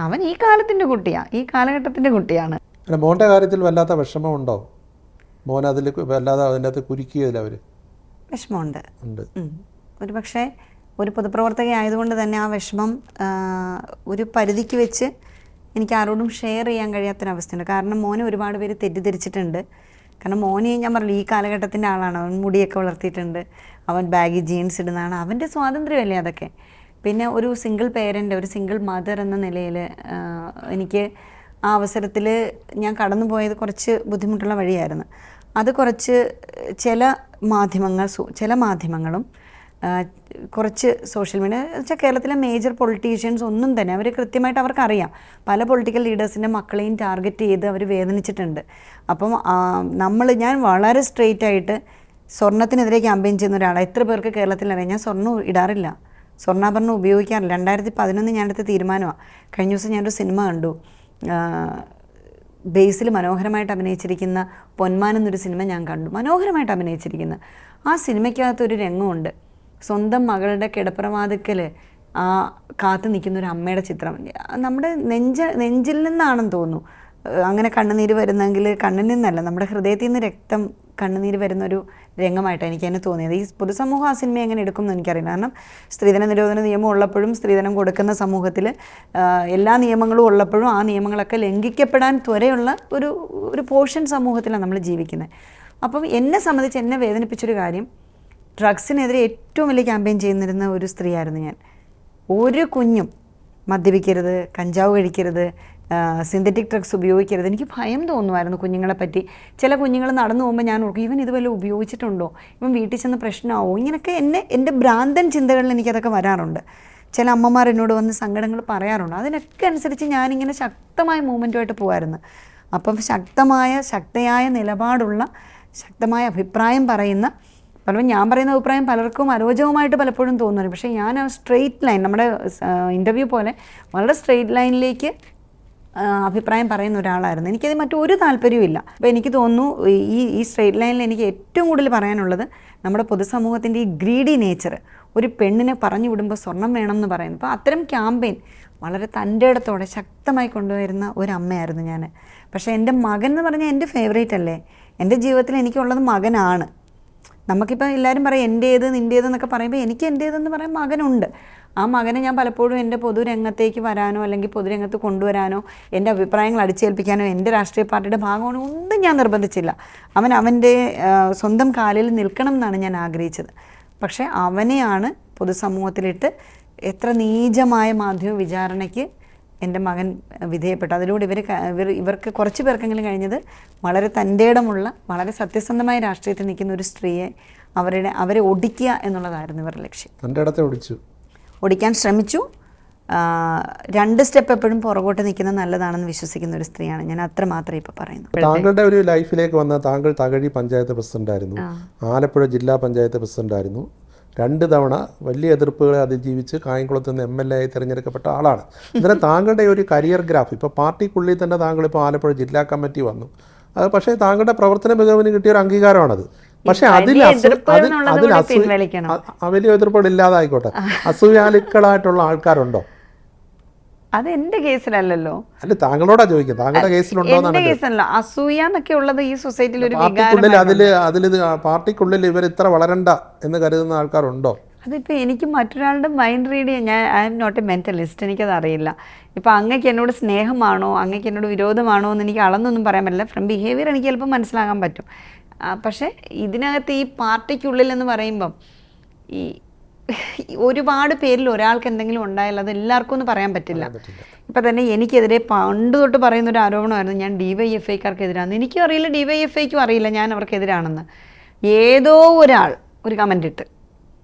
അവൻ ഈ കാലത്തിൻ്റെ കുട്ടിയാണ്, ഈ കാലഘട്ടത്തിൻ്റെ കുട്ടിയാണ്. അല്ല, മോൻ്റെ കാര്യത്തിൽ വല്ലാത്ത വിഷമമുണ്ടോ? മോൻ അതിൽ വല്ലാതെ അതിൻ്റെ അകത്ത് കുരുക്കിയതിൽ അവർ വിഷമമുണ്ട്. ഒരു പക്ഷേ ഒരു പൊതുപ്രവർത്തക ആയതുകൊണ്ട് തന്നെ ആ വിഷമം ഒരു പരിധിക്ക് വെച്ച് എനിക്ക് ആരോടും ഷെയർ ചെയ്യാൻ കഴിയാത്തൊരവസ്ഥയുണ്ട്. കാരണം മോനെ ഒരുപാട് പേര് തെറ്റിദ്ധരിച്ചിട്ടുണ്ട്. കാരണം മോനെ ഞാൻ പറഞ്ഞു, ഈ കാലഘട്ടത്തിൻ്റെ ആളാണ്. അവൻ മുടിയൊക്കെ വളർത്തിയിട്ടുണ്ട്, അവൻ ബാഗി ജീൻസ് ഇടുന്നതാണ്, അവൻ്റെ സ്വാതന്ത്ര്യമല്ലേ അതൊക്കെ. പിന്നെ ഒരു സിംഗിൾ പേരൻ്റ്, ഒരു സിംഗിൾ മദർ എന്ന നിലയിൽ എനിക്ക് ആ അവസരത്തിൽ ഞാൻ കടന്നു പോയത് കുറച്ച് ബുദ്ധിമുട്ടുള്ള വഴിയായിരുന്നു. അത് കുറച്ച് ചില മാധ്യമങ്ങളും കുറച്ച് സോഷ്യൽ മീഡിയ വെച്ചാൽ കേരളത്തിലെ മേജർ പൊളിറ്റീഷ്യൻസ് ഒന്നും തന്നെ അവർ കൃത്യമായിട്ട് അവർക്കറിയാം, പല പൊളിറ്റിക്കൽ ലീഡേഴ്സിൻ്റെ മക്കളെയും ടാർഗറ്റ് ചെയ്ത് അവർ വേദനിച്ചിട്ടുണ്ട്. അപ്പം ഞാൻ വളരെ സ്ട്രെയിറ്റ് ആയിട്ട് സ്വർണ്ണത്തിനെതിരെ ക്യാമ്പയിൻ ചെയ്യുന്ന ഒരാളാണ്. എത്ര പേർക്ക് കേരളത്തിൽ അറിയാം, ഞാൻ സ്വർണ്ണം ഇടാറില്ല, സ്വർണ്ണാഭരണം ഉപയോഗിക്കാറില്ല. 2011 ഞാനെടുത്ത തീരുമാനമാണ്. കഴിഞ്ഞ ദിവസം ഞാനൊരു സിനിമ കണ്ടു, ബേസിൽ മനോഹരമായിട്ട് അഭിനയിച്ചിരിക്കുന്ന പൊന്മാൻ എന്നൊരു സിനിമ ഞാൻ കണ്ടു. മനോഹരമായിട്ട് അഭിനയിച്ചിരിക്കുന്ന ആ സിനിമയ്ക്കകത്തൊരു രംഗമുണ്ട്, സ്വന്തം മകളുടെ കിടപ്പുറവാതിക്കൽ കാത്തു നിൽക്കുന്ന ഒരു അമ്മയുടെ ചിത്രം. നമ്മുടെ നെഞ്ചിൽ നിന്നാണെന്ന് തോന്നുന്നു അങ്ങനെ കണ്ണുനീര് വരുന്നെങ്കിൽ, കണ്ണിൽ നിന്നല്ല, നമ്മുടെ ഹൃദയത്തിൽ നിന്ന് രക്തം കണ്ണുനീര് വരുന്നൊരു രംഗമായിട്ടാണ് എനിക്ക് തന്നെ തോന്നിയത്. ഈ പൊതുസമൂഹം ആ സിനിമ എങ്ങനെ എടുക്കുമെന്ന് എനിക്കറിയില്ല. കാരണം സ്ത്രീധന നിരോധന നിയമം ഉള്ളപ്പോഴും, സ്ത്രീധനം കൊടുക്കുന്ന സമൂഹത്തിൽ എല്ലാ നിയമങ്ങളും ഉള്ളപ്പോഴും ആ നിയമങ്ങളൊക്കെ ലംഘിക്കപ്പെടാൻ ത്വരയുള്ള ഒരു പോർഷൻ സമൂഹത്തിലാണ് നമ്മൾ ജീവിക്കുന്നത്. അപ്പം എന്നെ സംബന്ധിച്ച് എന്നെ വേദനിപ്പിച്ചൊരു കാര്യം, ഡ്രഗ്സിനെതിരെ ഏറ്റവും വലിയ ക്യാമ്പയിൻ ചെയ്യുന്നിരുന്ന ഒരു സ്ത്രീയായിരുന്നു ഞാൻ. ഒരു കുഞ്ഞും മദ്യപിക്കരുത്, കഞ്ചാവ് കഴിക്കരുത്, സിന്തറ്റിക് ഡ്രഗ്സ് ഉപയോഗിക്കരുത്. എനിക്ക് ഭയം തോന്നുമായിരുന്നു കുഞ്ഞുങ്ങളെ പറ്റി. ചില കുഞ്ഞുങ്ങൾ നടന്നു പോകുമ്പോൾ ഞാൻ ഓർക്കും, ഇവൻ ഇത് വല്ലതും ഉപയോഗിച്ചിട്ടുണ്ടോ, ഇവൻ വീട്ടിൽ ചെന്ന് പ്രശ്നമാവോ, ഇങ്ങനെയൊക്കെ എൻ്റെ ഭ്രാന്തൻ ചിന്തകളിൽ എനിക്കതൊക്കെ വരാറുണ്ട്. ചില അമ്മമാർ എന്നോട് വന്ന് സങ്കടങ്ങൾ പറയാറുണ്ട്. അതിനൊക്കെ അനുസരിച്ച് ഞാനിങ്ങനെ ശക്തമായ മൂവ്മെൻറ്റുമായിട്ട് പോകുമായിരുന്നു. അപ്പം ശക്തയായ നിലപാടുള്ള, ശക്തമായ അഭിപ്രായം പറയുന്ന, പലപ്പോൾ ഞാൻ പറയുന്ന അഭിപ്രായം പലർക്കും അരോചകമായിട്ട് പലപ്പോഴും തോന്നുന്നു. പക്ഷേ ഞാൻ ആ സ്ട്രെയിറ്റ് ലൈൻ, നമ്മുടെ ഇൻ്റർവ്യൂ പോലെ വളരെ സ്ട്രെയിറ്റ് ലൈനിലേക്ക് അഭിപ്രായം പറയുന്ന ഒരാളായിരുന്നു. എനിക്കത് മറ്റൊരു താല്പര്യവും ഇല്ല. അപ്പോൾ എനിക്ക് തോന്നുന്നു ഈ സ്ട്രെയിറ്റ് ലൈനിൽ എനിക്ക് ഏറ്റവും കൂടുതൽ പറയാനുള്ളത് നമ്മുടെ പൊതുസമൂഹത്തിൻ്റെ ഈ ഗ്രീഡി നേച്ചർ, ഒരു പെണ്ണിനെ പറഞ്ഞു വിടുമ്പോൾ സ്വർണം വേണം എന്ന് പറയുന്നു. അപ്പോൾ അത്തരം ക്യാമ്പയിൻ വളരെ തൻ്റെ ഇടത്തോടെ ശക്തമായി കൊണ്ടുവരുന്ന ഒരമ്മയായിരുന്നു ഞാൻ. പക്ഷേ എൻ്റെ മകൻ എന്ന് പറഞ്ഞാൽ എൻ്റെ ഫേവറേറ്റ് അല്ലേ. എൻ്റെ ജീവിതത്തിൽ എനിക്കുള്ളത് മകനാണ്. നമുക്കിപ്പോൾ എല്ലാവരും പറയും എൻ്റേത് നിൻ്റേതെന്നൊക്കെ പറയുമ്പോൾ എനിക്ക് എൻ്റേതെന്ന് പറയാൻ മകനുണ്ട്. ആ മകനെ ഞാൻ പലപ്പോഴും എൻ്റെ പൊതുരംഗത്തേക്ക് വരാനോ അല്ലെങ്കിൽ പൊതുരംഗത്ത് കൊണ്ടുവരാനോ എൻ്റെ അഭിപ്രായങ്ങൾ അടിച്ചേൽപ്പിക്കാനോ എൻ്റെ രാഷ്ട്രീയ പാർട്ടിയുടെ ഭാഗമാണോ ഒന്നും ഞാൻ നിർബന്ധിച്ചില്ല. അവൻ്റെ സ്വന്തം കാലിൽ നിൽക്കണം എന്നാണ് ഞാൻ ആഗ്രഹിച്ചത്. പക്ഷേ അവനെയാണ് പൊതുസമൂഹത്തിലിട്ട് എത്ര നീചമായ മാധ്യമ വിചാരണയ്ക്ക് എൻ്റെ മകൻ വിധേയപ്പെട്ടു. അതിലൂടെ ഇവർക്ക് കുറച്ച് പേർക്കെങ്കിലും കഴിഞ്ഞത് വളരെ തൻ്റെ ഇടമുള്ള, വളരെ സത്യസന്ധമായ രാഷ്ട്രീയത്തിൽ നിൽക്കുന്ന ഒരു സ്ത്രീയെ അവരെ ഒടിക്കുക എന്നുള്ളതായിരുന്നു ഇവരുടെ ലക്ഷ്യം. തൻ്റെ ഇടത്തെ ഒടിക്കാൻ ശ്രമിച്ചു. 2 സ്റ്റെപ്പ് എപ്പോഴും പുറകോട്ട് നിൽക്കുന്നത് നല്ലതാണെന്ന് വിശ്വസിക്കുന്ന ഒരു സ്ത്രീയാണ് ഞാൻ. അത്ര മാത്രമേ ഇപ്പോൾ പറയുന്നു. താങ്കളുടെ ഒരു ലൈഫിലേക്ക് വന്ന താങ്കൾ തകഴി പഞ്ചായത്ത് പ്രസിഡൻ്റായിരുന്നു, ആലപ്പുഴ ജില്ലാ പഞ്ചായത്ത് പ്രസിഡൻ്റായിരുന്നു, 2 തവണ വലിയ എതിർപ്പുകളെ അതിജീവിച്ച് കായംകുളത്ത് നിന്ന് MLA ആയി തിരഞ്ഞെടുക്കപ്പെട്ട ആളാണ്. ഇതിന് താങ്കളുടെ ഒരു കരിയർ ഗ്രാഫ്, ഇപ്പോൾ പാർട്ടിക്കുള്ളിൽ തന്നെ താങ്കളിപ്പോൾ ആലപ്പുഴ ജില്ലാ കമ്മിറ്റി വന്നു. അത് പക്ഷേ താങ്കളുടെ പ്രവർത്തന മികവിന് കിട്ടിയ ഒരു അംഗീകാരമാണത്. പക്ഷെ വലിയ എതിർപ്പുകൾ ഇല്ലാതായിക്കോട്ടെ, അസൂയാലുക്കളായിട്ടുള്ള ആൾക്കാരുണ്ടോ? അത് എൻ്റെ കേസിലല്ലല്ലോ, അല്ല താങ്കളോടാ ചോദിക്കുന്നത്, താങ്കളുടെ കേസിലുണ്ടോ എൻ്റെ കേസല്ല. അസൂയ എന്നൊക്കെ ഉള്ളത് ഈ സൊസൈറ്റിയിൽ ഒരു പാർട്ടിക്കുള്ളിൽ വികാരം. അതിലിത് പാർട്ടിക്കുള്ളിൽ ഇവർ ഇത്ര വളരണ്ട എന്ന് കരുതുന്ന ആൾക്കാരുണ്ടോ? അതിപ്പോൾ എനിക്ക് മറ്റൊരാളുടെ മൈൻഡ് റീഡ് ചെയ്യാൻ, ഞാൻ I am not a mentalist, എനിക്കത് അറിയില്ല. ഇപ്പോൾ അങ്ങക്ക് എന്നോട് സ്നേഹമാണോ അങ്ങക്ക് എന്നോട് വിരോധമാണോ എന്ന് എനിക്ക് അളന്നൊന്നും പറയാൻ പറ്റില്ല. ഫ്രം ബിഹേവിയർ എനിക്ക് ചിലപ്പോൾ മനസ്സിലാകാൻ പറ്റും. പക്ഷേ ഇതിനകത്ത് ഈ പാർട്ടിക്കുള്ളിൽ എന്ന് പറയുമ്പം ഈ ഒരുപാട് പേരിൽ ഒരാൾക്ക് എന്തെങ്കിലും ഉണ്ടായാൽ അത് എല്ലാവർക്കും ഒന്നും പറയാൻ പറ്റില്ല. ഇപ്പം തന്നെ എനിക്കെതിരെ പണ്ട് തൊട്ട് പറയുന്ന ഒരു ആരോപണമായിരുന്നു ഞാൻ DYFIക്കാർക്കെതിരാണെന്ന്. എനിക്കും അറിയില്ല, DYFIക്കും അറിയില്ല ഞാൻ അവർക്കെതിരാണെന്ന്. ഏതോ ഒരാൾ ഒരു കമൻ്റ് ഇട്ട്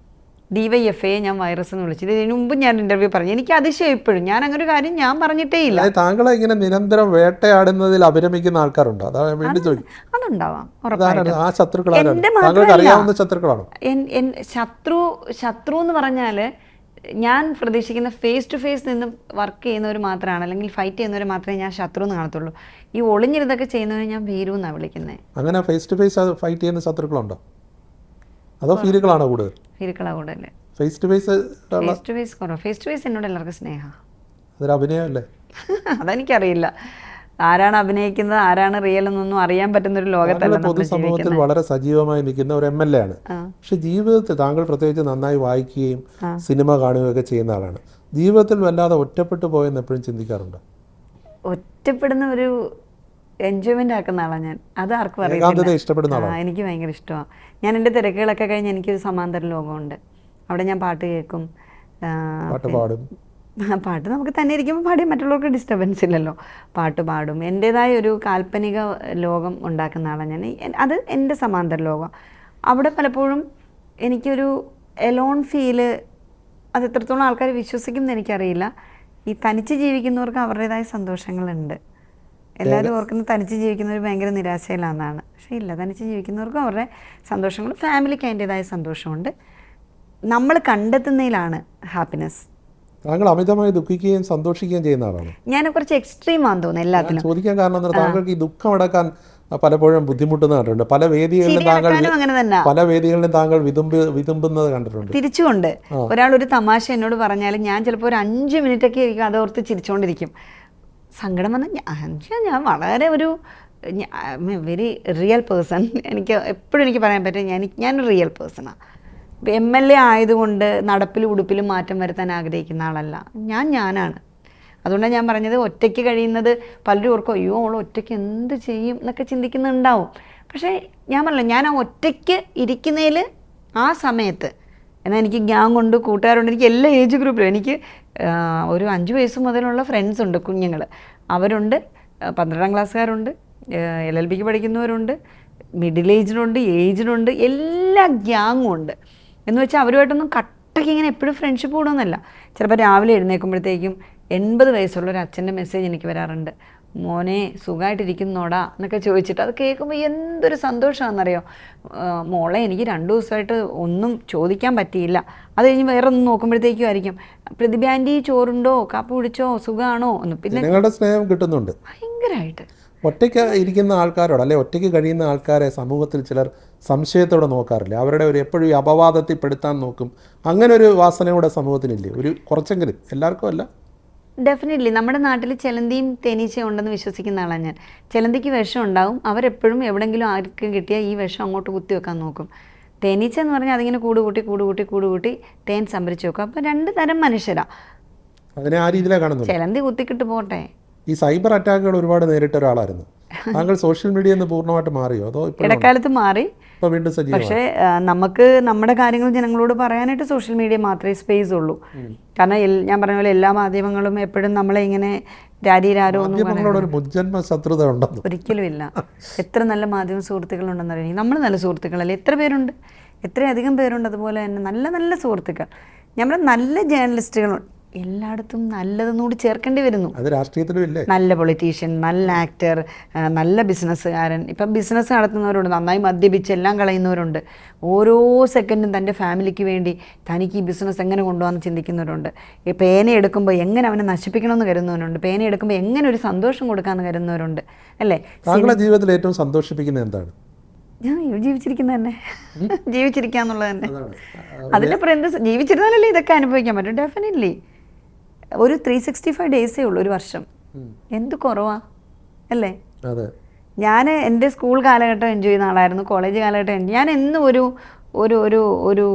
DYFIയെ ഞാൻ വൈറസ് എന്ന് വിളിച്ചത്. ഇതിനു മുമ്പ് ഞാൻ ഇന്റർവ്യൂ പറഞ്ഞു. എനിക്ക് അതിശയം ഇപ്പോഴും, ഞാൻ അങ്ങനെ ഒരു കാര്യം ഞാൻ പറഞ്ഞിട്ടേ ഇല്ല. താങ്കളെ ഇങ്ങനെ നിരന്തരം വേട്ടയാടുന്നതിൽ അഭിരമിക്കുന്ന ആൾക്കാരുണ്ടോ? അതാണ് വീണ്ടും ചോദിക്കും. അതുണ്ടാവാം, ആ ശത്രുക്കളാണ് താങ്കൾക്ക് അറിയാവുന്ന ശത്രുക്കളാണോ? ശത്രു എന്ന് പറഞ്ഞാൽ ഞാൻ പ്രതീക്ഷിക്കുന്ന ഫേസ് ടു ഫേസ് നിന്ന് വർക്ക് ചെയ്യുന്നവർ മാത്രമാണ്, അല്ലെങ്കിൽ ഫൈറ്റ് ചെയ്യുന്നവർ മാത്രമേ ഞാൻ ശത്രു എന്ന് കാണത്തുള്ളൂ. ഈ ഒളിഞ്ഞിരുന്നൊക്കെ ചെയ്യുന്നവരെ ഞാൻ ഭീരു എന്നാണ് വിളിക്കുന്നത്. അങ്ങനെ ഫേസ് ടു ഫേസ് ഫൈറ്റ് ചെയ്യുന്ന ശത്രുക്കളുണ്ടോ, അതോ ഫീലുകളാണോ കൂടുതൽ? ഫീലുകളാണ് കൂടുതൽ. ഫേസ് ടു ഫേസ് കുറവ്. ഫേസ് ടു ഫേസ് എന്നോട് എല്ലാവർക്കും സ്നേഹം. അതൊരു അഭിനയമല്ലേ? അതെനിക്കറിയില്ല, ആരാണ് അഭിനയിക്കുന്നത് ആരാണ് റിയൽ എന്നൊന്നും അറിയാൻ പറ്റുന്ന ഒരു ലോകത്തല്ല. പൊതുസമൂഹത്തിൽ വളരെ സജീവമായി നിൽക്കുന്ന ഒരു MLA ആണ്. പക്ഷെ ജീവിതത്തിൽ താങ്കൾ പ്രത്യേകിച്ച് നന്നായി വായിക്കുകയും സിനിമ കാണുകയൊക്കെ ചെയ്യുന്ന ആളാണ്. ജീവിതത്തിൽ വല്ലാതെ ഒറ്റപ്പെട്ടു പോയെന്ന് എപ്പോഴും ചിന്തിക്കാറുണ്ട്? ഒറ്റപ്പെടുന്ന ഒരു എൻജോയ്മെൻ്റ് ആക്കുന്ന ആളാണ് ഞാൻ. അത് ആർക്കും അറിയില്ല. ഇഷ്ടപ്പെടുന്ന ആളാണ്. എനിക്ക് ഭയങ്കര ഇഷ്ടമാണ്. ഞാൻ എൻ്റെ തിരക്കുകളൊക്കെ കഴിഞ്ഞ് എനിക്കൊരു സമാന്തര ലോകമുണ്ട്. അവിടെ ഞാൻ പാട്ട് കേൾക്കും, പാട്ട് നമുക്ക് തന്നെ ഇരിക്കുമ്പോൾ പാടിയാൽ മറ്റുള്ളവർക്ക് ഡിസ്റ്റർബൻസ് ഇല്ലല്ലോ. പാട്ട് പാടും. എൻ്റേതായ ഒരു കാൽപ്പനിക ലോകം ഉണ്ടാക്കുന്ന ആളാണ് ഞാൻ. അത് എൻ്റെ സമാന്തര ലോകം. അവിടെ പലപ്പോഴും എനിക്കൊരു എലോൺ ഫീല്, അത് എത്രത്തോളം ആൾക്കാർ വിശ്വസിക്കും എന്ന് എനിക്കറിയില്ല. ഈ തനിച്ച് ജീവിക്കുന്നവർക്ക് അവരുടേതായ സന്തോഷങ്ങളുണ്ട്. എല്ലാവരും ഓർക്കുന്ന തനിച്ച് ജീവിക്കുന്നവർ ഭയങ്കര നിരാശയിലാണെന്നാണ്. പക്ഷേ ഇല്ല, തനിച്ച് ജീവിക്കുന്നവർക്കും അവരുടെ സന്തോഷങ്ങൾ, ഫാമിലിക്ക് അതിൻ്റെതായ സന്തോഷമുണ്ട്. നമ്മൾ കണ്ടെത്തുന്നതിലാണ് ഹാപ്പിനെസ്. താങ്കൾ അമിതമായി ദുഃഖിക്കുകയും സന്തോഷിക്കുകയും ചെയ്യുന്ന ആളാണ്. ഞാൻ കുറച്ച് എക്സ്ട്രീം ആണെന്ന് തോന്നുന്നു എല്ലാത്തിലും. ചോദിക്കാൻ കാരണം താങ്കൾക്ക് ഈ ദുഃഖം അടക്കാൻ പലപ്പോഴും ബുദ്ധിമുട്ടുന്ന കണ്ടിട്ടുണ്ട്. പല വേദികളിലും താങ്കൾ വിതുമ്പുന്നത് കണ്ടിട്ടുണ്ട്. തിരിച്ചുകൊണ്ട് ഒരാൾ ഒരു തമാശ എന്നോട് പറഞ്ഞാലും ഞാൻ ചിലപ്പോൾ ഒരു 5 മിനിറ്റൊക്കെ അതോർത്ത് ചിരിച്ചുകൊണ്ടിരിക്കും. സങ്കടം വന്ന് ഞാൻ വളരെ ഒരു വെരി റിയൽ പേഴ്സൺ. എനിക്ക് എപ്പോഴും എനിക്ക് പറയാൻ പറ്റും ഞാനൊരു റിയൽ പേഴ്സണാണ്. MLA ആയതുകൊണ്ട് നടപ്പിലും ഉടുപ്പിലും മാറ്റം വരുത്താൻ ആഗ്രഹിക്കുന്ന ആളല്ല. ഞാനാണ്. അതുകൊണ്ടാണ് ഞാൻ പറഞ്ഞത്, ഒറ്റയ്ക്ക് കഴിയുന്നത് പലരും ഓർക്കും അയ്യോ അവൾ ഒറ്റയ്ക്ക് എന്ത് ചെയ്യും എന്നൊക്കെ ചിന്തിക്കുന്നുണ്ടാവും. പക്ഷേ ഞാൻ പറഞ്ഞില്ല, ഞാൻ ആ ഒറ്റയ്ക്ക് ഇരിക്കുന്നതിൽ ആ സമയത്ത് എന്നാൽ എനിക്ക് ഗ്യാങ് ഉണ്ട്, കൂട്ടുകാരുണ്ട്. എനിക്ക് എല്ലാ ഏജ് ഗ്രൂപ്പിലും എനിക്ക് ഒരു 5 വയസ്സ് മുതലുള്ള ഫ്രണ്ട്സ് ഉണ്ട്, കുഞ്ഞുങ്ങൾ. അവരുണ്ട്, 12ാം ക്ലാസ്സുകാരുണ്ട്, LLBക്ക് പഠിക്കുന്നവരുണ്ട്, മിഡിൽ ഏജിനുണ്ട്, ഏജിനുണ്ട്, എല്ലാ ഗ്യാങ്ങും ഉണ്ട്. എന്ന് വെച്ചാൽ അവരുമായിട്ടൊന്നും കട്ടയ്ക്ക് ഇങ്ങനെ എപ്പോഴും ഫ്രണ്ട്ഷിപ്പ് കൂടണമെന്നല്ല. ചിലപ്പോൾ രാവിലെ എഴുന്നേൽക്കുമ്പോഴത്തേക്കും 80 വയസ്സുള്ള ഒരു അച്ഛൻ്റെ മെസ്സേജ് എനിക്ക് വരാറുണ്ട്, മോനെ സുഖമായിട്ടിരിക്കുന്നോടാ എന്നൊക്കെ ചോദിച്ചിട്ട്. അത് കേൾക്കുമ്പോൾ എന്തൊരു സന്തോഷമാണെന്നറിയോ. മോളെ എനിക്ക് 2 ദിവസമായിട്ട് ഒന്നും ചോദിക്കാൻ പറ്റിയില്ല. അത് കഴിഞ്ഞ് വേറെ ഒന്നും നോക്കുമ്പോഴത്തേക്കും ആയിരിക്കും പ്രതിഭ ആൻറ്റി ചോറുണ്ടോ, കാപ്പി കുടിച്ചോ, സുഖമാണോ എന്ന്. പിന്നെ നിങ്ങളുടെ സ്നേഹം കിട്ടുന്നുണ്ട് ഭയങ്കരമായിട്ട്. ഒറ്റയ്ക്ക് ഇരിക്കുന്ന ആൾക്കാരോട്, അല്ലെ ഒറ്റയ്ക്ക് കഴിയുന്ന ആൾക്കാരെ സമൂഹത്തിൽ ചിലർ സംശയത്തോടെ നോക്കാറില്ല. അവരുടെ ഒരു എപ്പോഴും ഈ അപവാദത്തിൽ പെടുത്താൻ നോക്കും. അങ്ങനെ ഒരു വാസന കൂടെ സമൂഹത്തിനില്ലേ? ഒരു കുറച്ചെങ്കിലും, എല്ലാവർക്കും അല്ല. ഡെഫിനറ്റ്ലി. നമ്മുടെ നാട്ടിൽ ചെലന്തിയും തേനീച്ചയും ഉണ്ടെന്ന് വിശ്വസിക്കുന്ന ആളാണ് ഞാൻ. ചെലന്തിക്ക് വിഷം ഉണ്ടാവും, അവരെപ്പോഴും എവിടെയെങ്കിലും ആർക്കും കിട്ടിയാൽ ഈ വിഷം അങ്ങോട്ട് കുത്തിവെക്കാൻ നോക്കും. തേനീച്ച എന്ന് പറഞ്ഞാൽ അതിങ്ങനെ കൂടുകൂട്ടി തേൻ സംഭരിച്ച് വെക്കും. അപ്പോൾ 2 തരം മനുഷ്യരാണ്. അതിനെ ആ രീതിയിലാണ് കാണുന്നത്. ചെലന്തി കുത്തിക്കിട്ട് പോട്ടെ. ഈ സൈബർ അറ്റാക്കുകൾ ഒരുപാട് നേരിട്ട ഒരാളായിരുന്നു. താങ്കൾ സോഷ്യൽ മീഡിയയിൽ നിന്ന് പൂർണ്ണമായിട്ട് മാറിയോ, അതോ ഇടക്കാലത്ത് മാറി? വീണ്ടും സജീവം. പക്ഷേ നമുക്ക് നമ്മുടെ കാര്യങ്ങൾ ജനങ്ങളോട് പറയാനായിട്ട് സോഷ്യൽ മീഡിയ മാത്രമേ സ്പേസ് ഉള്ളൂ. കാരണം ഞാൻ പറഞ്ഞ പോലെ എല്ലാ മാധ്യമങ്ങളും എപ്പോഴും നമ്മളെ ഇങ്ങനെ രാരീരാരോ ശത്രുത ഉണ്ടെന്ന് ഒരിക്കലും ഇല്ല. എത്ര നല്ല മാധ്യമ സുഹൃത്തുക്കളുണ്ടെന്ന് അറിയാം. നമ്മൾ നല്ല സുഹൃത്തുക്കളല്ലേ? എത്ര പേരുണ്ട്, എത്രയധികം പേരുണ്ട്. അതുപോലെ തന്നെ നല്ല നല്ല സുഹൃത്തുക്കൾ. നമ്മുടെ നല്ല ജേർണലിസ്റ്റുകളുണ്ട്. എല്ലായിടത്തും നല്ലതെന്നുകൂടി ചേർക്കേണ്ടി വരുന്നു. അത് രാഷ്ട്രീയത്തിലും ഇല്ലേ? നല്ല പൊളിറ്റീഷ്യൻ, നല്ല ആക്ടർ, നല്ല ബിസിനസ്സുകാരൻ. ഇപ്പം ബിസിനസ് നടത്തുന്നവരുണ്ട്, നന്നായി മദ്യപിച്ച് എല്ലാം കളയുന്നവരുണ്ട്. ഓരോ സെക്കൻഡും തൻ്റെ ഫാമിലിക്ക് വേണ്ടി തനിക്ക് ഈ ബിസിനസ് എങ്ങനെ കൊണ്ടുപോകാമെന്ന് ചിന്തിക്കുന്നവരുണ്ട്. ഈ പേന എടുക്കുമ്പോൾ എങ്ങനെ അവനെ നശിപ്പിക്കണമെന്ന് കരുതുന്നവരുണ്ട്. പേന എടുക്കുമ്പോൾ എങ്ങനെ ഒരു സന്തോഷം കൊടുക്കാമെന്ന് കരുതുന്നവരുണ്ട്. അല്ലേ? താങ്കളുടെ ജീവിതത്തിൽ ഏറ്റവും സന്തോഷിപ്പിക്കുന്നത് എന്താണ്? ഞാൻ ജീവിച്ചിരിക്കുന്നത് തന്നെ, ജീവിച്ചിരിക്കുക എന്നുള്ളത് തന്നെ. അതിൻ്റെ അപ്പുറം എന്ത്? ജീവിച്ചിരുന്നാലല്ലേ ഇതൊക്കെ അനുഭവിക്കാൻ പറ്റും. ഡെഫിനറ്റ്ലി ഒരു 365 ഡേയ്സേ ഉള്ളൂ ഒരു വർഷം. എന്ത് കുറവാ അല്ലേ? അതെ. ഞാൻ എൻ്റെ സ്കൂൾ കാലഘട്ടം എൻജോയ് ചെയ്യുന്ന ആളായിരുന്നു, കോളേജ് കാലഘട്ടം ഞാൻ എന്നും ഒരു ഒരു ഒരു ഒരു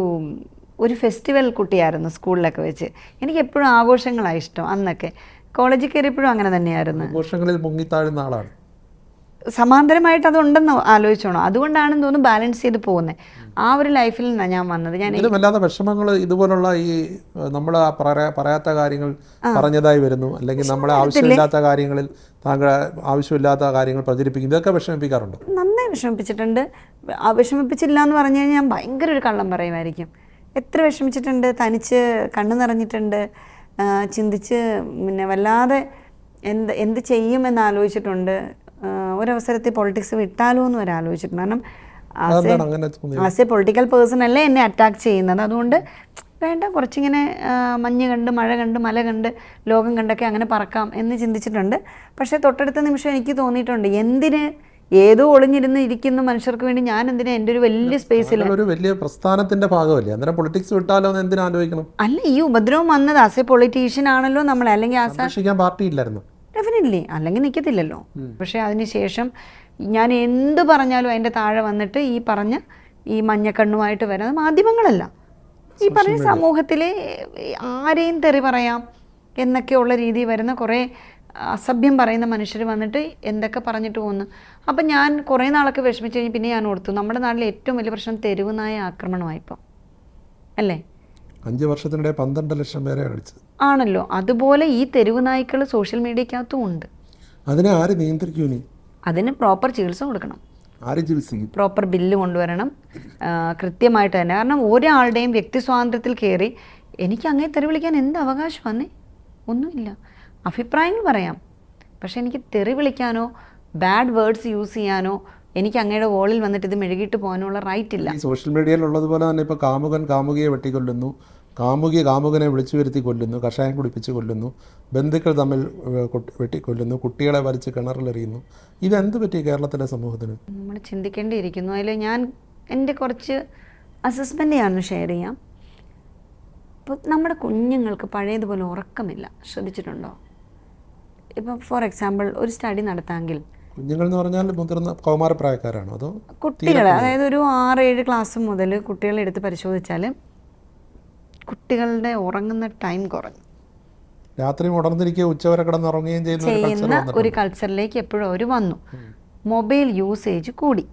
ഒരു ഫെസ്റ്റിവൽ കുട്ടിയായിരുന്നു സ്കൂളിലൊക്കെ വെച്ച്. എനിക്ക് എപ്പോഴും ആഘോഷങ്ങളാണ് ഇഷ്ടം. അന്നൊക്കെ കോളേജിൽ കയറിയപ്പോഴും അങ്ങനെ തന്നെയായിരുന്നു. ആഘോഷങ്ങളിൽ മുങ്ങിത്താഴുന്ന ആളാണ്. സമാന്തരമായിട്ട് അതുണ്ടെന്ന് ആലോചിച്ചോണം. അതുകൊണ്ടാണെന്ന് തോന്നുന്നു ബാലൻസ് ചെയ്ത് പോകുന്നത്. ആ ഒരു ലൈഫിൽ നിന്നാണ് ഞാൻ വന്നത്. ഞാൻ വല്ലാത്ത വിഷമങ്ങൾ ഇതുപോലുള്ള ഈ നമ്മൾ പറയാത്ത കാര്യങ്ങൾ പറഞ്ഞതായി വരുന്നു, അല്ലെങ്കിൽ നമ്മളെ ആവശ്യമില്ലാത്ത കാര്യങ്ങളിൽ താങ്കൾ ആവശ്യമില്ലാത്ത കാര്യങ്ങൾ പ്രചരിപ്പിക്കും, ഇതൊക്കെ വിഷമിപ്പിക്കാറുണ്ട്? നന്നായി വിഷമിപ്പിച്ചിട്ടുണ്ട്. വിഷമിപ്പിച്ചില്ല എന്ന് പറഞ്ഞു കഴിഞ്ഞാൽ ഞാൻ ഭയങ്കര ഒരു കള്ളം പറയുമായിരിക്കും. എത്ര വിഷമിച്ചിട്ടുണ്ട്, തനിച്ച് കണ്ണു നിറഞ്ഞിട്ടുണ്ട്, ചിന്തിച്ച് പിന്നെ വല്ലാതെ എന്ത് ചെയ്യുമെന്ന് ആലോചിച്ചിട്ടുണ്ട്. ഒരവസരത്തിൽ പൊളിറ്റിക്സ് വിട്ടാലോ എന്ന് വരെ ആലോചിച്ചിട്ടുണ്ട്. കാരണം ആസ് എ പൊളിറ്റിക്കൽ പേഴ്സൺ അല്ലേ എന്നെ അറ്റാക്ക് ചെയ്യുന്നത്. അതുകൊണ്ട് വേണ്ട, കുറച്ചിങ്ങനെ മഞ്ഞ് കണ്ട് മഴ കണ്ട് മല കണ്ട് ലോകം കണ്ടൊക്കെ അങ്ങനെ പറക്കാം എന്ന് ചിന്തിച്ചിട്ടുണ്ട്. പക്ഷേ തൊട്ടടുത്ത നിമിഷം എനിക്ക് തോന്നിയിട്ടുണ്ട്, എന്തിന് ഏതോ ഒളിഞ്ഞിരുന്ന് ഇരിക്കുന്ന മനുഷ്യർക്ക് വേണ്ടി ഞാൻ എന്തിനാ എൻ്റെ ഒരു വലിയ സ്പേസിൽ ഒരു വലിയ പ്രസ്ഥാനത്തിന്റെ ഭാഗമല്ലേ, അന്നേരം പൊളിറ്റിക്സ് വിട്ടാലോ എന്ന് എന്തിനാ ആലോചിക്കണം? അല്ല, ഈ ഉപദ്രവം വന്നത് ആസ് എ പൊളിറ്റീഷ്യൻ ആണല്ലോ നമ്മളെ, അല്ലെങ്കിൽ പാർട്ടി ഇല്ലായിരുന്നു ഡെഫിനറ്റ്ലി, അല്ലെങ്കിൽ നിൽക്കത്തില്ലല്ലോ. പക്ഷേ അതിനുശേഷം ഞാൻ എന്ത് പറഞ്ഞാലും അതിൻ്റെ താഴെ വന്നിട്ട് ഈ പറഞ്ഞ ഈ മഞ്ഞക്കണ്ണുമായിട്ട് വരുന്നത് മാധ്യമങ്ങളല്ല, ഈ പറഞ്ഞ സമൂഹത്തിലെ ആരെയും തെറി പറയാം എന്നൊക്കെയുള്ള രീതി വരുന്ന കുറേ അസഭ്യം പറയുന്ന മനുഷ്യർ വന്നിട്ട് എന്തൊക്കെ പറഞ്ഞിട്ട് പോകുന്നു. അപ്പം ഞാൻ കുറേ നാളൊക്കെ വിഷമിച്ച് കഴിഞ്ഞ് പിന്നെ ഞാൻ ഓർത്തു, നമ്മുടെ നാട്ടിലെ ഏറ്റവും വലിയ പ്രശ്നം തെരുവ് നായ ആക്രമണമായിപ്പോൾ അല്ലേ? 5 വർഷത്തിനിടെ 12 ലക്ഷം പേരെ അടിച്ചത് ആണല്ലോ. അതുപോലെ ഈ തെരുവ് നായ്ക്കൾ സോഷ്യൽ മീഡിയക്കകത്തും ഉണ്ട്. അതിനെ ആര് നിയന്ത്രിക്കും? അതിന് പ്രോപ്പർ ചികിത്സ കൊടുക്കണം, പ്രോപ്പർ ബില്ല് കൊണ്ടുവരണം കൃത്യമായിട്ട് തന്നെ. കാരണം ഒരാളുടെയും വ്യക്തി സ്വാതന്ത്ര്യത്തിൽ കയറി എനിക്ക് അങ്ങനെ തെറി വിളിക്കാൻ എന്ത് അവകാശം വന്നേ? ഒന്നുമില്ല. അഭിപ്രായങ്ങൾ പറയാം, പക്ഷെ എനിക്ക് തെറി വിളിക്കാനോ ബാഡ് വേർഡ്സ് യൂസ് ചെയ്യാനോ എനിക്ക് അങ്ങയുടെ വോളിൽ വന്നിട്ട് ഇത് മെഴുകിയിട്ട് പോകാനുള്ള റൈറ്റ് ഇല്ല. സോഷ്യൽ മീഡിയയിലുള്ളതുപോലെ തന്നെ ഇപ്പോൾ കാമുകൻ കാമുകിയെ വെട്ടിക്കൊല്ലുന്നു, കാമുകി കാമുകനെ വിളിച്ചു വരുത്തി കൊല്ലുന്നു, കഷായം കുടിപ്പിച്ച് കൊല്ലുന്നു, ബന്ധുക്കൾ തമ്മിൽ വെട്ടിക്കൊല്ലുന്നു, കുട്ടികളെ വലിച്ച് കിണറിലെറിയുന്നു. ഇതെന്ത് പറ്റി കേരളത്തിലെ സമൂഹത്തിന്? നമ്മൾ ചിന്തിക്കേണ്ടിയിരിക്കുന്നു. അതിൽ ഞാൻ എൻ്റെ കുറച്ച് അസസ്മെൻ്റ് ഞാനൊന്ന് ഷെയർ ചെയ്യാം. ഇപ്പോൾ നമ്മുടെ കുഞ്ഞുങ്ങൾക്ക് പഴയതുപോലെ ഉറക്കമില്ല, ശ്രദ്ധിച്ചിട്ടുണ്ടോ? ഇപ്പം ഫോർ എക്സാമ്പിൾ ഒരു സ്റ്റഡി നടത്താമെങ്കിൽ, കുഞ്ഞുങ്ങൾ എന്ന് പറഞ്ഞാൽ മുതിർന്ന കൗമാരപ്രായക്കാരാണോ അതോ കുട്ടികൾ? അതായത് ഒരു 6-7 ക്ലാസ് മുതൽ കുട്ടികളെ എടുത്ത് പരിശോധിച്ചാൽ കുട്ടികളുടെ ഉറങ്ങുന്ന ടൈം കുറഞ്ഞു, രാത്രി ഉണർന്നിരിക്കുക, ഉച്ചവരെ കിടന്നുറങ്ങുകയും ചെയ്യുന്ന ഒരു കൾച്ചറിലേക്ക് എപ്പോഴും അവർ വന്നു. മൊബൈൽ യൂസേജ് കൂടി.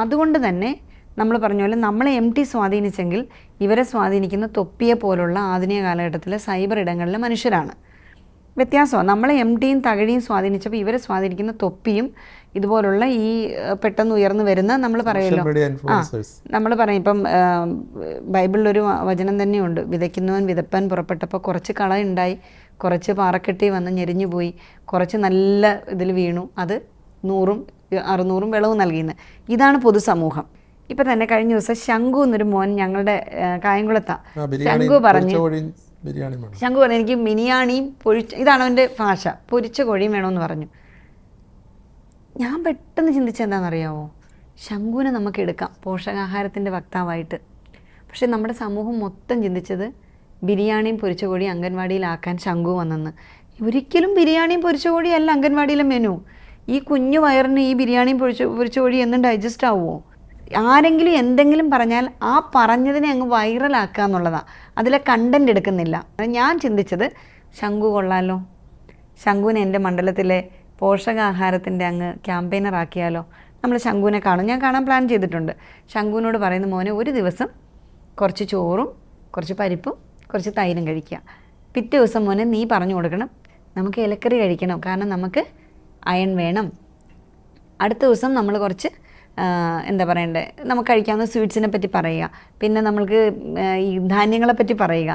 അതുകൊണ്ട് തന്നെ നമ്മൾ പറഞ്ഞ പോലെ നമ്മളെ MT സ്വാധീനിച്ചെങ്കിൽ ഇവരെ സ്വാധീനിക്കുന്ന തൊപ്പിയെ പോലുള്ള ആധുനിക കാലഘട്ടത്തിലെ സൈബർ ഇടങ്ങളിലെ മനുഷ്യരാണ്. വ്യത്യാസമാണ്. നമ്മളെ MTയും തകഴിയും സ്വാധീനിച്ചപ്പോൾ ഇവരെ സ്വാധീനിക്കുന്ന തൊപ്പിയും ഇതുപോലുള്ള ഈ പെട്ടെന്ന് ഉയർന്നു വരുന്ന നമ്മൾ പറയുമല്ലോ, നമ്മൾ പറയും ഇപ്പം ബൈബിളിലൊരു വചനം തന്നെയുണ്ട്, വിതയ്ക്കുന്നവൻ വിതപ്പാൻ പുറപ്പെട്ടപ്പോൾ കുറച്ച് കളയുണ്ടായി, കുറച്ച് പാറക്കെട്ടി വന്ന് ഞെരിഞ്ഞു പോയി, കുറച്ച് നല്ല ഇതിൽ വീണു, അത് 100ഉം 600ഉം വിളവ് നൽകിയെന്ന്. ഇതാണ് പൊതുസമൂഹം. ഇപ്പം തന്നെ കഴിഞ്ഞ ദിവസം ശംഖു എന്നൊരു മോൻ ഞങ്ങളുടെ കായംകുളത്താണ്. ശംഖു പറഞ്ഞു എനിക്ക് മിനിയാണിയും ഇതാണ് അവൻ്റെ ഭാഷ, പൊരിച്ച കോഴിയും വേണമെന്ന് പറഞ്ഞു. ഞാൻ പെട്ടെന്ന് ചിന്തിച്ചെന്താണെന്നറിയാമോ? ശംഖുവിനെ നമുക്ക് എടുക്കാം പോഷകാഹാരത്തിൻ്റെ വക്താവായിട്ട്. പക്ഷെ നമ്മുടെ സമൂഹം മൊത്തം ചിന്തിച്ചത് ബിരിയാണിയും പൊരിച്ച കോഴിയും അംഗൻവാടിയിലാക്കാൻ ശംഖു വന്നെന്ന്. ഒരിക്കലും ബിരിയാണിയും പൊരിച്ച കോഴിയല്ല അംഗൻവാടിയിലെ മെനു. ഈ കുഞ്ഞു വയറിന് ഈ ബിരിയാണിയും പൊരിച്ച കോഴി എന്നും ഡൈജസ്റ്റ് ആവുമോ? ആരെങ്കിലും എന്തെങ്കിലും പറഞ്ഞാൽ ആ പറഞ്ഞതിനെ അങ്ങ് വൈറലാക്കുക എന്നുള്ളതാണ്. അതിലെ കണ്ടൻറ് എടുക്കുന്നില്ല. ഞാൻ ചിന്തിച്ചത് ശംഖു കൊള്ളാലോ, ശംഖുവിനെ എൻ്റെ മണ്ഡലത്തിലെ പോഷകാഹാരത്തിൻ്റെ അങ്ങ് ക്യാമ്പയിനർ ആക്കിയാലോ. നമ്മൾ ശംഖുവിനെ കാണും, ഞാൻ കാണാൻ പ്ലാൻ ചെയ്തിട്ടുണ്ട്. ശംഖുവിനോട് പറയുന്ന മോനെ ഒരു ദിവസം കുറച്ച് ചോറും കുറച്ച് പരിപ്പും കുറച്ച് തൈരും കഴിക്കുക. പിറ്റേ ദിവസം മോനെ നീ പറഞ്ഞു കൊടുക്കണം നമുക്ക് ഇലക്കറി കഴിക്കണം, കാരണം നമുക്ക് അയൺ വേണം. അടുത്ത ദിവസം നമ്മൾ കുറച്ച് എന്താ പറയണ്ടേ, നമുക്ക് കഴിക്കാവുന്ന സ്വീറ്റ്സിനെ പറ്റി പറയുക, പിന്നെ നമ്മൾക്ക് ഈ ധാന്യങ്ങളെ പറ്റി പറയുക,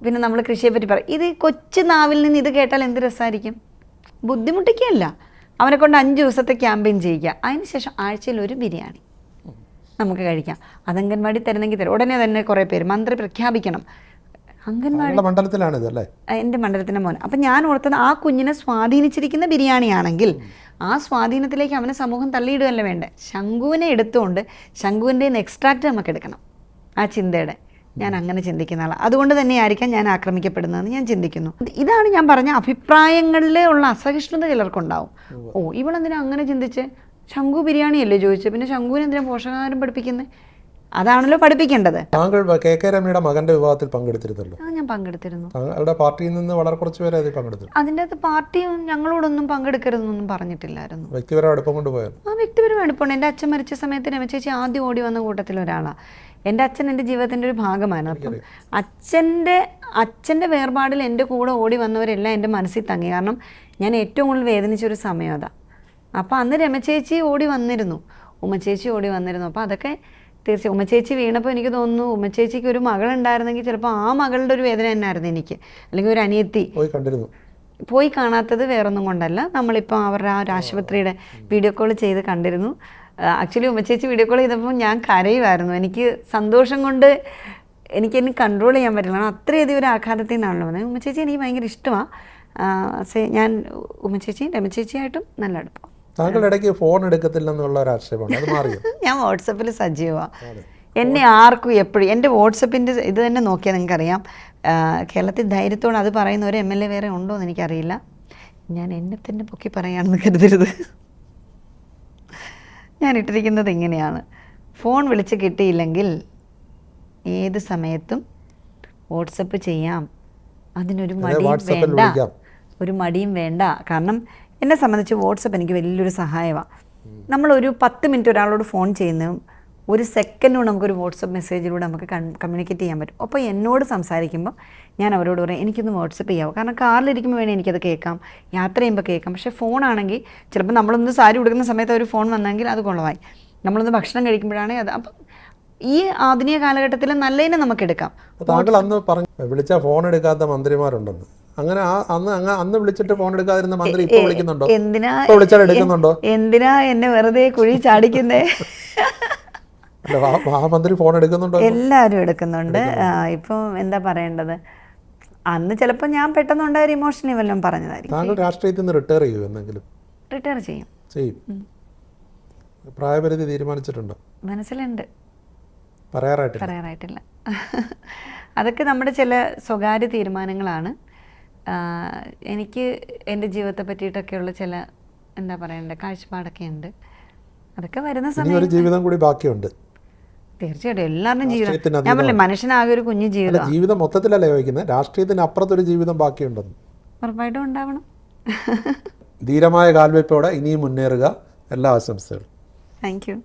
പിന്നെ നമ്മൾ കൃഷിയെ പറ്റി പറയുക. ഇത് കൊച്ചു നാവിൽ നിന്ന് ഇത് കേട്ടാൽ എന്ത് രസമായിരിക്കും. ബുദ്ധിമുട്ടിക്കുകയല്ല, അവനെ കൊണ്ട് 5 ദിവസത്തെ ക്യാമ്പയിൻ ചെയ്യിക്കുക. അതിനുശേഷം ആഴ്ചയിൽ ഒരു ബിരിയാണി നമുക്ക് കഴിക്കാം. അത് അംഗൻവാടി തരുന്നെങ്കിൽ തരും. ഉടനെ തന്നെ കുറേ പേര് മന്ത്രി പ്രഖ്യാപിക്കണം. അംഗൻവാടി മണ്ഡലത്തിലാണിതല്ലേ, എൻ്റെ മണ്ഡലത്തിൻ്റെ മോൻ. അപ്പം ഞാൻ ഓർത്തത് ആ കുഞ്ഞിനെ സ്വാധീനിച്ചിരിക്കുന്ന ബിരിയാണിയാണെങ്കിൽ ആ സ്വാധീനത്തിലേക്ക് അവനെ സമൂഹം തള്ളിയിടുകയല്ല വേണ്ടേ. ശംഖുവിനെ എടുത്തുകൊണ്ട് ശംഖുവിൻ്റെ എക്സ്ട്രാക്റ്റ് നമുക്ക് എടുക്കണം ആ ചിന്തയുടെ. ഞാൻ അങ്ങനെ ചിന്തിക്കുന്ന ആളാണ്. അതുകൊണ്ട് തന്നെയായിരിക്കാം ഞാൻ ആക്രമിക്കപ്പെടുന്നതെന്ന് ഞാൻ ചിന്തിക്കുന്നു. ഇതാണ് ഞാൻ പറഞ്ഞ അഭിപ്രായങ്ങളിലെ ഉള്ള അസഹിഷ്ണുത ചിലർക്കുണ്ടാവും. ഓ, ഇവളെന്തിനാ അങ്ങനെ ചിന്തിച്ച്? ശംഖു ബിരിയാണിയല്ലേ ചോദിച്ചത്, പിന്നെ ശംഖുവിന് എന്തിനാ പോഷകാഹാരം പഠിപ്പിക്കുന്നത്? അതാണല്ലോ പഠിപ്പിക്കേണ്ടത്. താങ്കൾ KK രമയുടെ മകന്റെ വിവാഹത്തിൽ പങ്കെടുത്തിരുന്നല്ലോ. ഞാൻ പങ്കെടുത്തിരുന്നു. താങ്കളുടെ പാർട്ടിയിൽ നിന്ന് വളരെ കുറച്ച് പേരെ അതിൽ പങ്കെടുത്തു. അതിൻ്റെ അകത്ത് പാർട്ടി ഞങ്ങളോടൊന്നും പങ്കെടുക്കരുതെന്നൊന്നും പറഞ്ഞിട്ടില്ലായിരുന്നു. വ്യക്തിപരം അടുപ്പം കൊണ്ടുപോയത്. ആ വ്യക്തിപരം അടുപ്പമുണ്ട്. എൻ്റെ അച്ഛൻ മരിച്ച സമയത്ത് രമചേച്ചി ആദ്യം ഓടി വന്ന കൂട്ടത്തിൽ ഒരാളാണ്. എൻ്റെ അച്ഛൻ എൻ്റെ ജീവിതത്തിൻ്റെ ഒരു ഭാഗമാണ്. അപ്പം അച്ഛൻ്റെ വേർപാടിൽ എൻ്റെ കൂടെ ഓടി വന്നവരെല്ലാം എൻ്റെ മനസ്സിൽ തങ്ങി. കാരണം ഞാൻ ഏറ്റവും കൂടുതൽ വേദനിച്ചൊരു സമയം അതാണ്. അപ്പോൾ അന്ന് രമചേച്ചി ഓടി വന്നിരുന്നു, ഉമ്മച്ചേച്ചി ഓടി വന്നിരുന്നു. അപ്പോൾ അതൊക്കെ തീർച്ചയായും ഉമ്മച്ചേച്ചി വീണപ്പോൾ എനിക്ക് തോന്നുന്നു ഉമ്മച്ചേച്ചിക്ക് ഒരു മകളുണ്ടായിരുന്നെങ്കിൽ ചിലപ്പോൾ ആ മകളുടെ ഒരു വേദന തന്നെയായിരുന്നു എനിക്ക്. അല്ലെങ്കിൽ ഒരു അനിയത്തി പോയി കാണാത്തത് വേറൊന്നും കൊണ്ടല്ല, നമ്മളിപ്പോൾ അവരുടെ ആ ഒരു ആശുപത്രിയുടെ വീഡിയോ കോൾ ചെയ്ത് കണ്ടിരുന്നു. ആക്ച്വലി ഉമ്മച്ചേച്ചി വീഡിയോ കോൾ ചെയ്തപ്പോൾ ഞാൻ കരയുമായിരുന്നു. എനിക്ക് സന്തോഷം കൊണ്ട് എനിക്കെന്നെ കൺട്രോൾ ചെയ്യാൻ പറ്റില്ല. അത്രയധികം ഒരു ആഘാതത്തിൽ നിന്നാണല്ലോ വന്നത്. ഉമ്മച്ചേച്ചി എനിക്ക് ഭയങ്കര ഇഷ്ടമാണ്. ഞാൻ ഉമ്മച്ചേച്ചിയും രമചേച്ചിയായിട്ടും നല്ല അടുപ്പം. താങ്കളുടെ ഇടയ്ക്ക് ഫോൺ എടുക്കത്തില്ലെന്നുള്ള ഒരു ആക്ഷേപമാണ്, അത് മാറിയോ? ഞാൻ വാട്സപ്പിൽ സജീവമാണ്. എന്നെ ആർക്കും എപ്പോഴും എൻ്റെ വാട്സപ്പിൻ്റെ ഇത് തന്നെ നോക്കിയാൽ നിങ്ങൾക്കറിയാം. കേരളത്തിൽ ധൈര്യത്തോടെ അത് പറയുന്ന ഒരു MLA വേറെ ഉണ്ടോ എന്ന് എനിക്കറിയില്ല. ഞാൻ എന്നെ തന്നെ പൊക്കി പറയാണെന്ന് കരുതരുത്. ഞാൻ ഇട്ടിരിക്കുന്നത് ഇങ്ങനെയാണ്: ഫോൺ വിളിച്ച് കിട്ടിയില്ലെങ്കിൽ ഏത് സമയത്തും വാട്സപ്പ് ചെയ്യാം, അതിനൊരു മടിയും വേണ്ട. കാരണം എന്നെ സംബന്ധിച്ച് വാട്സപ്പ് എനിക്ക് വലിയൊരു സഹായമാണ്. നമ്മളൊരു 10 മിനിറ്റ് ഒരാളോട് ഫോൺ ചെയ്യുന്നതും 1 സെക്കൻഡ് കൊണ്ട് നമുക്കൊരു വാട്സപ്പ് മെസ്സേജിലൂടെ നമുക്ക് കമ്മ്യൂണിക്കേറ്റ് ചെയ്യാൻ പറ്റും. അപ്പോൾ എന്നോട് സംസാരിക്കുമ്പോൾ ഞാൻ അവരോട് പറയും എനിക്കൊന്ന് വാട്സപ്പ് ചെയ്യാവും. കാരണം കാറിലിരിക്കുമ്പോൾ വേണേൽ എനിക്കത് കേൾക്കാം, യാത്ര ചെയ്യുമ്പോൾ കേൾക്കാം. പക്ഷേ ഫോണാണെങ്കിൽ ചിലപ്പോൾ നമ്മളൊന്ന് സാരി ഉടുക്കുന്ന സമയത്ത് ഒരു ഫോൺ വന്നെങ്കിൽ അത് കൊള്ളവായി. നമ്മളൊന്ന് ഭക്ഷണം കഴിക്കുമ്പോഴാണെങ്കിൽ അത്. അപ്പം ഈ ആധുനിക കാലഘട്ടത്തിൽ നല്ലതിനെ നമുക്ക് എടുക്കാം. താങ്കൾ അന്ന് പറഞ്ഞു വിളിച്ചാൽ ഫോൺ എടുക്കാത്ത മന്ത്രിമാരുണ്ടെന്ന്. അങ്ങനെ അന്ന് വിളിച്ചിട്ട് ഫോൺ എടുക്കാതിരുന്ന മന്ത്രി ഇപ്പോൾ വിളിക്കുന്നുണ്ടോ? വിളിച്ചാൽ എടുക്കുന്നുണ്ടോ? എന്തിനാ എന്നെ വെറുതെ കുഴി ചാടിക്കുന്നേ? മന്ത്രി ഫോൺ എടുക്കുന്നുണ്ടോ? എല്ലാവരും എടുക്കുന്നുണ്ട്. ഇപ്പം എന്താ പറയേണ്ടത്, അന്ന് ചിലപ്പോൾ ഞാൻ പെട്ടെന്നുണ്ടായ ഒരു ഇമോഷണലി വല്ലതും പറഞ്ഞതായിരിക്കും. താങ്കൾ രാഷ്ട്രീയത്തിൽ നിന്ന് റിട്ടയർ ചെയ്യും എന്തെങ്കിലും? റിട്ടയർ ചെയ്യും. പ്രായപരിധി തീരുമാനിച്ചിട്ടുണ്ടോ? മനസ്സിലുണ്ട്, പറയാറായിട്ടില്ല. അതൊക്കെ നമ്മുടെ ചില സ്വകാര്യ തീരുമാനങ്ങളാണ്. എനിക്ക് എൻ്റെ ജീവിതത്തെ പറ്റിയിട്ടൊക്കെയുള്ള ചില എന്താ പറയണ്ടേ കാഴ്ചപ്പാടൊക്കെ ഉണ്ട്. അതൊക്കെ വരുന്ന സമയം ജീവിതം കൂടി ബാക്കിയുണ്ട്. തീർച്ചയായിട്ടും എല്ലാവരുടെയും ജീവിതം. ഞാൻ പറഞ്ഞില്ലേ, മനുഷ്യനാകെ ഒരു കുഞ്ഞു ജീവിതം മൊത്തത്തിലല്ലേ ചോദിക്കുന്നത്, രാഷ്ട്രീയത്തിന് അപ്പുറത്തൊരു ജീവിതം ബാക്കിയുണ്ടെന്ന് ഉറപ്പായിട്ടും ഉണ്ടാവണം. ധീരമായ കാൽവെപ്പോടെ ഇനിയും മുന്നേറുക. എല്ലാ ആശംസകളും. Thank you.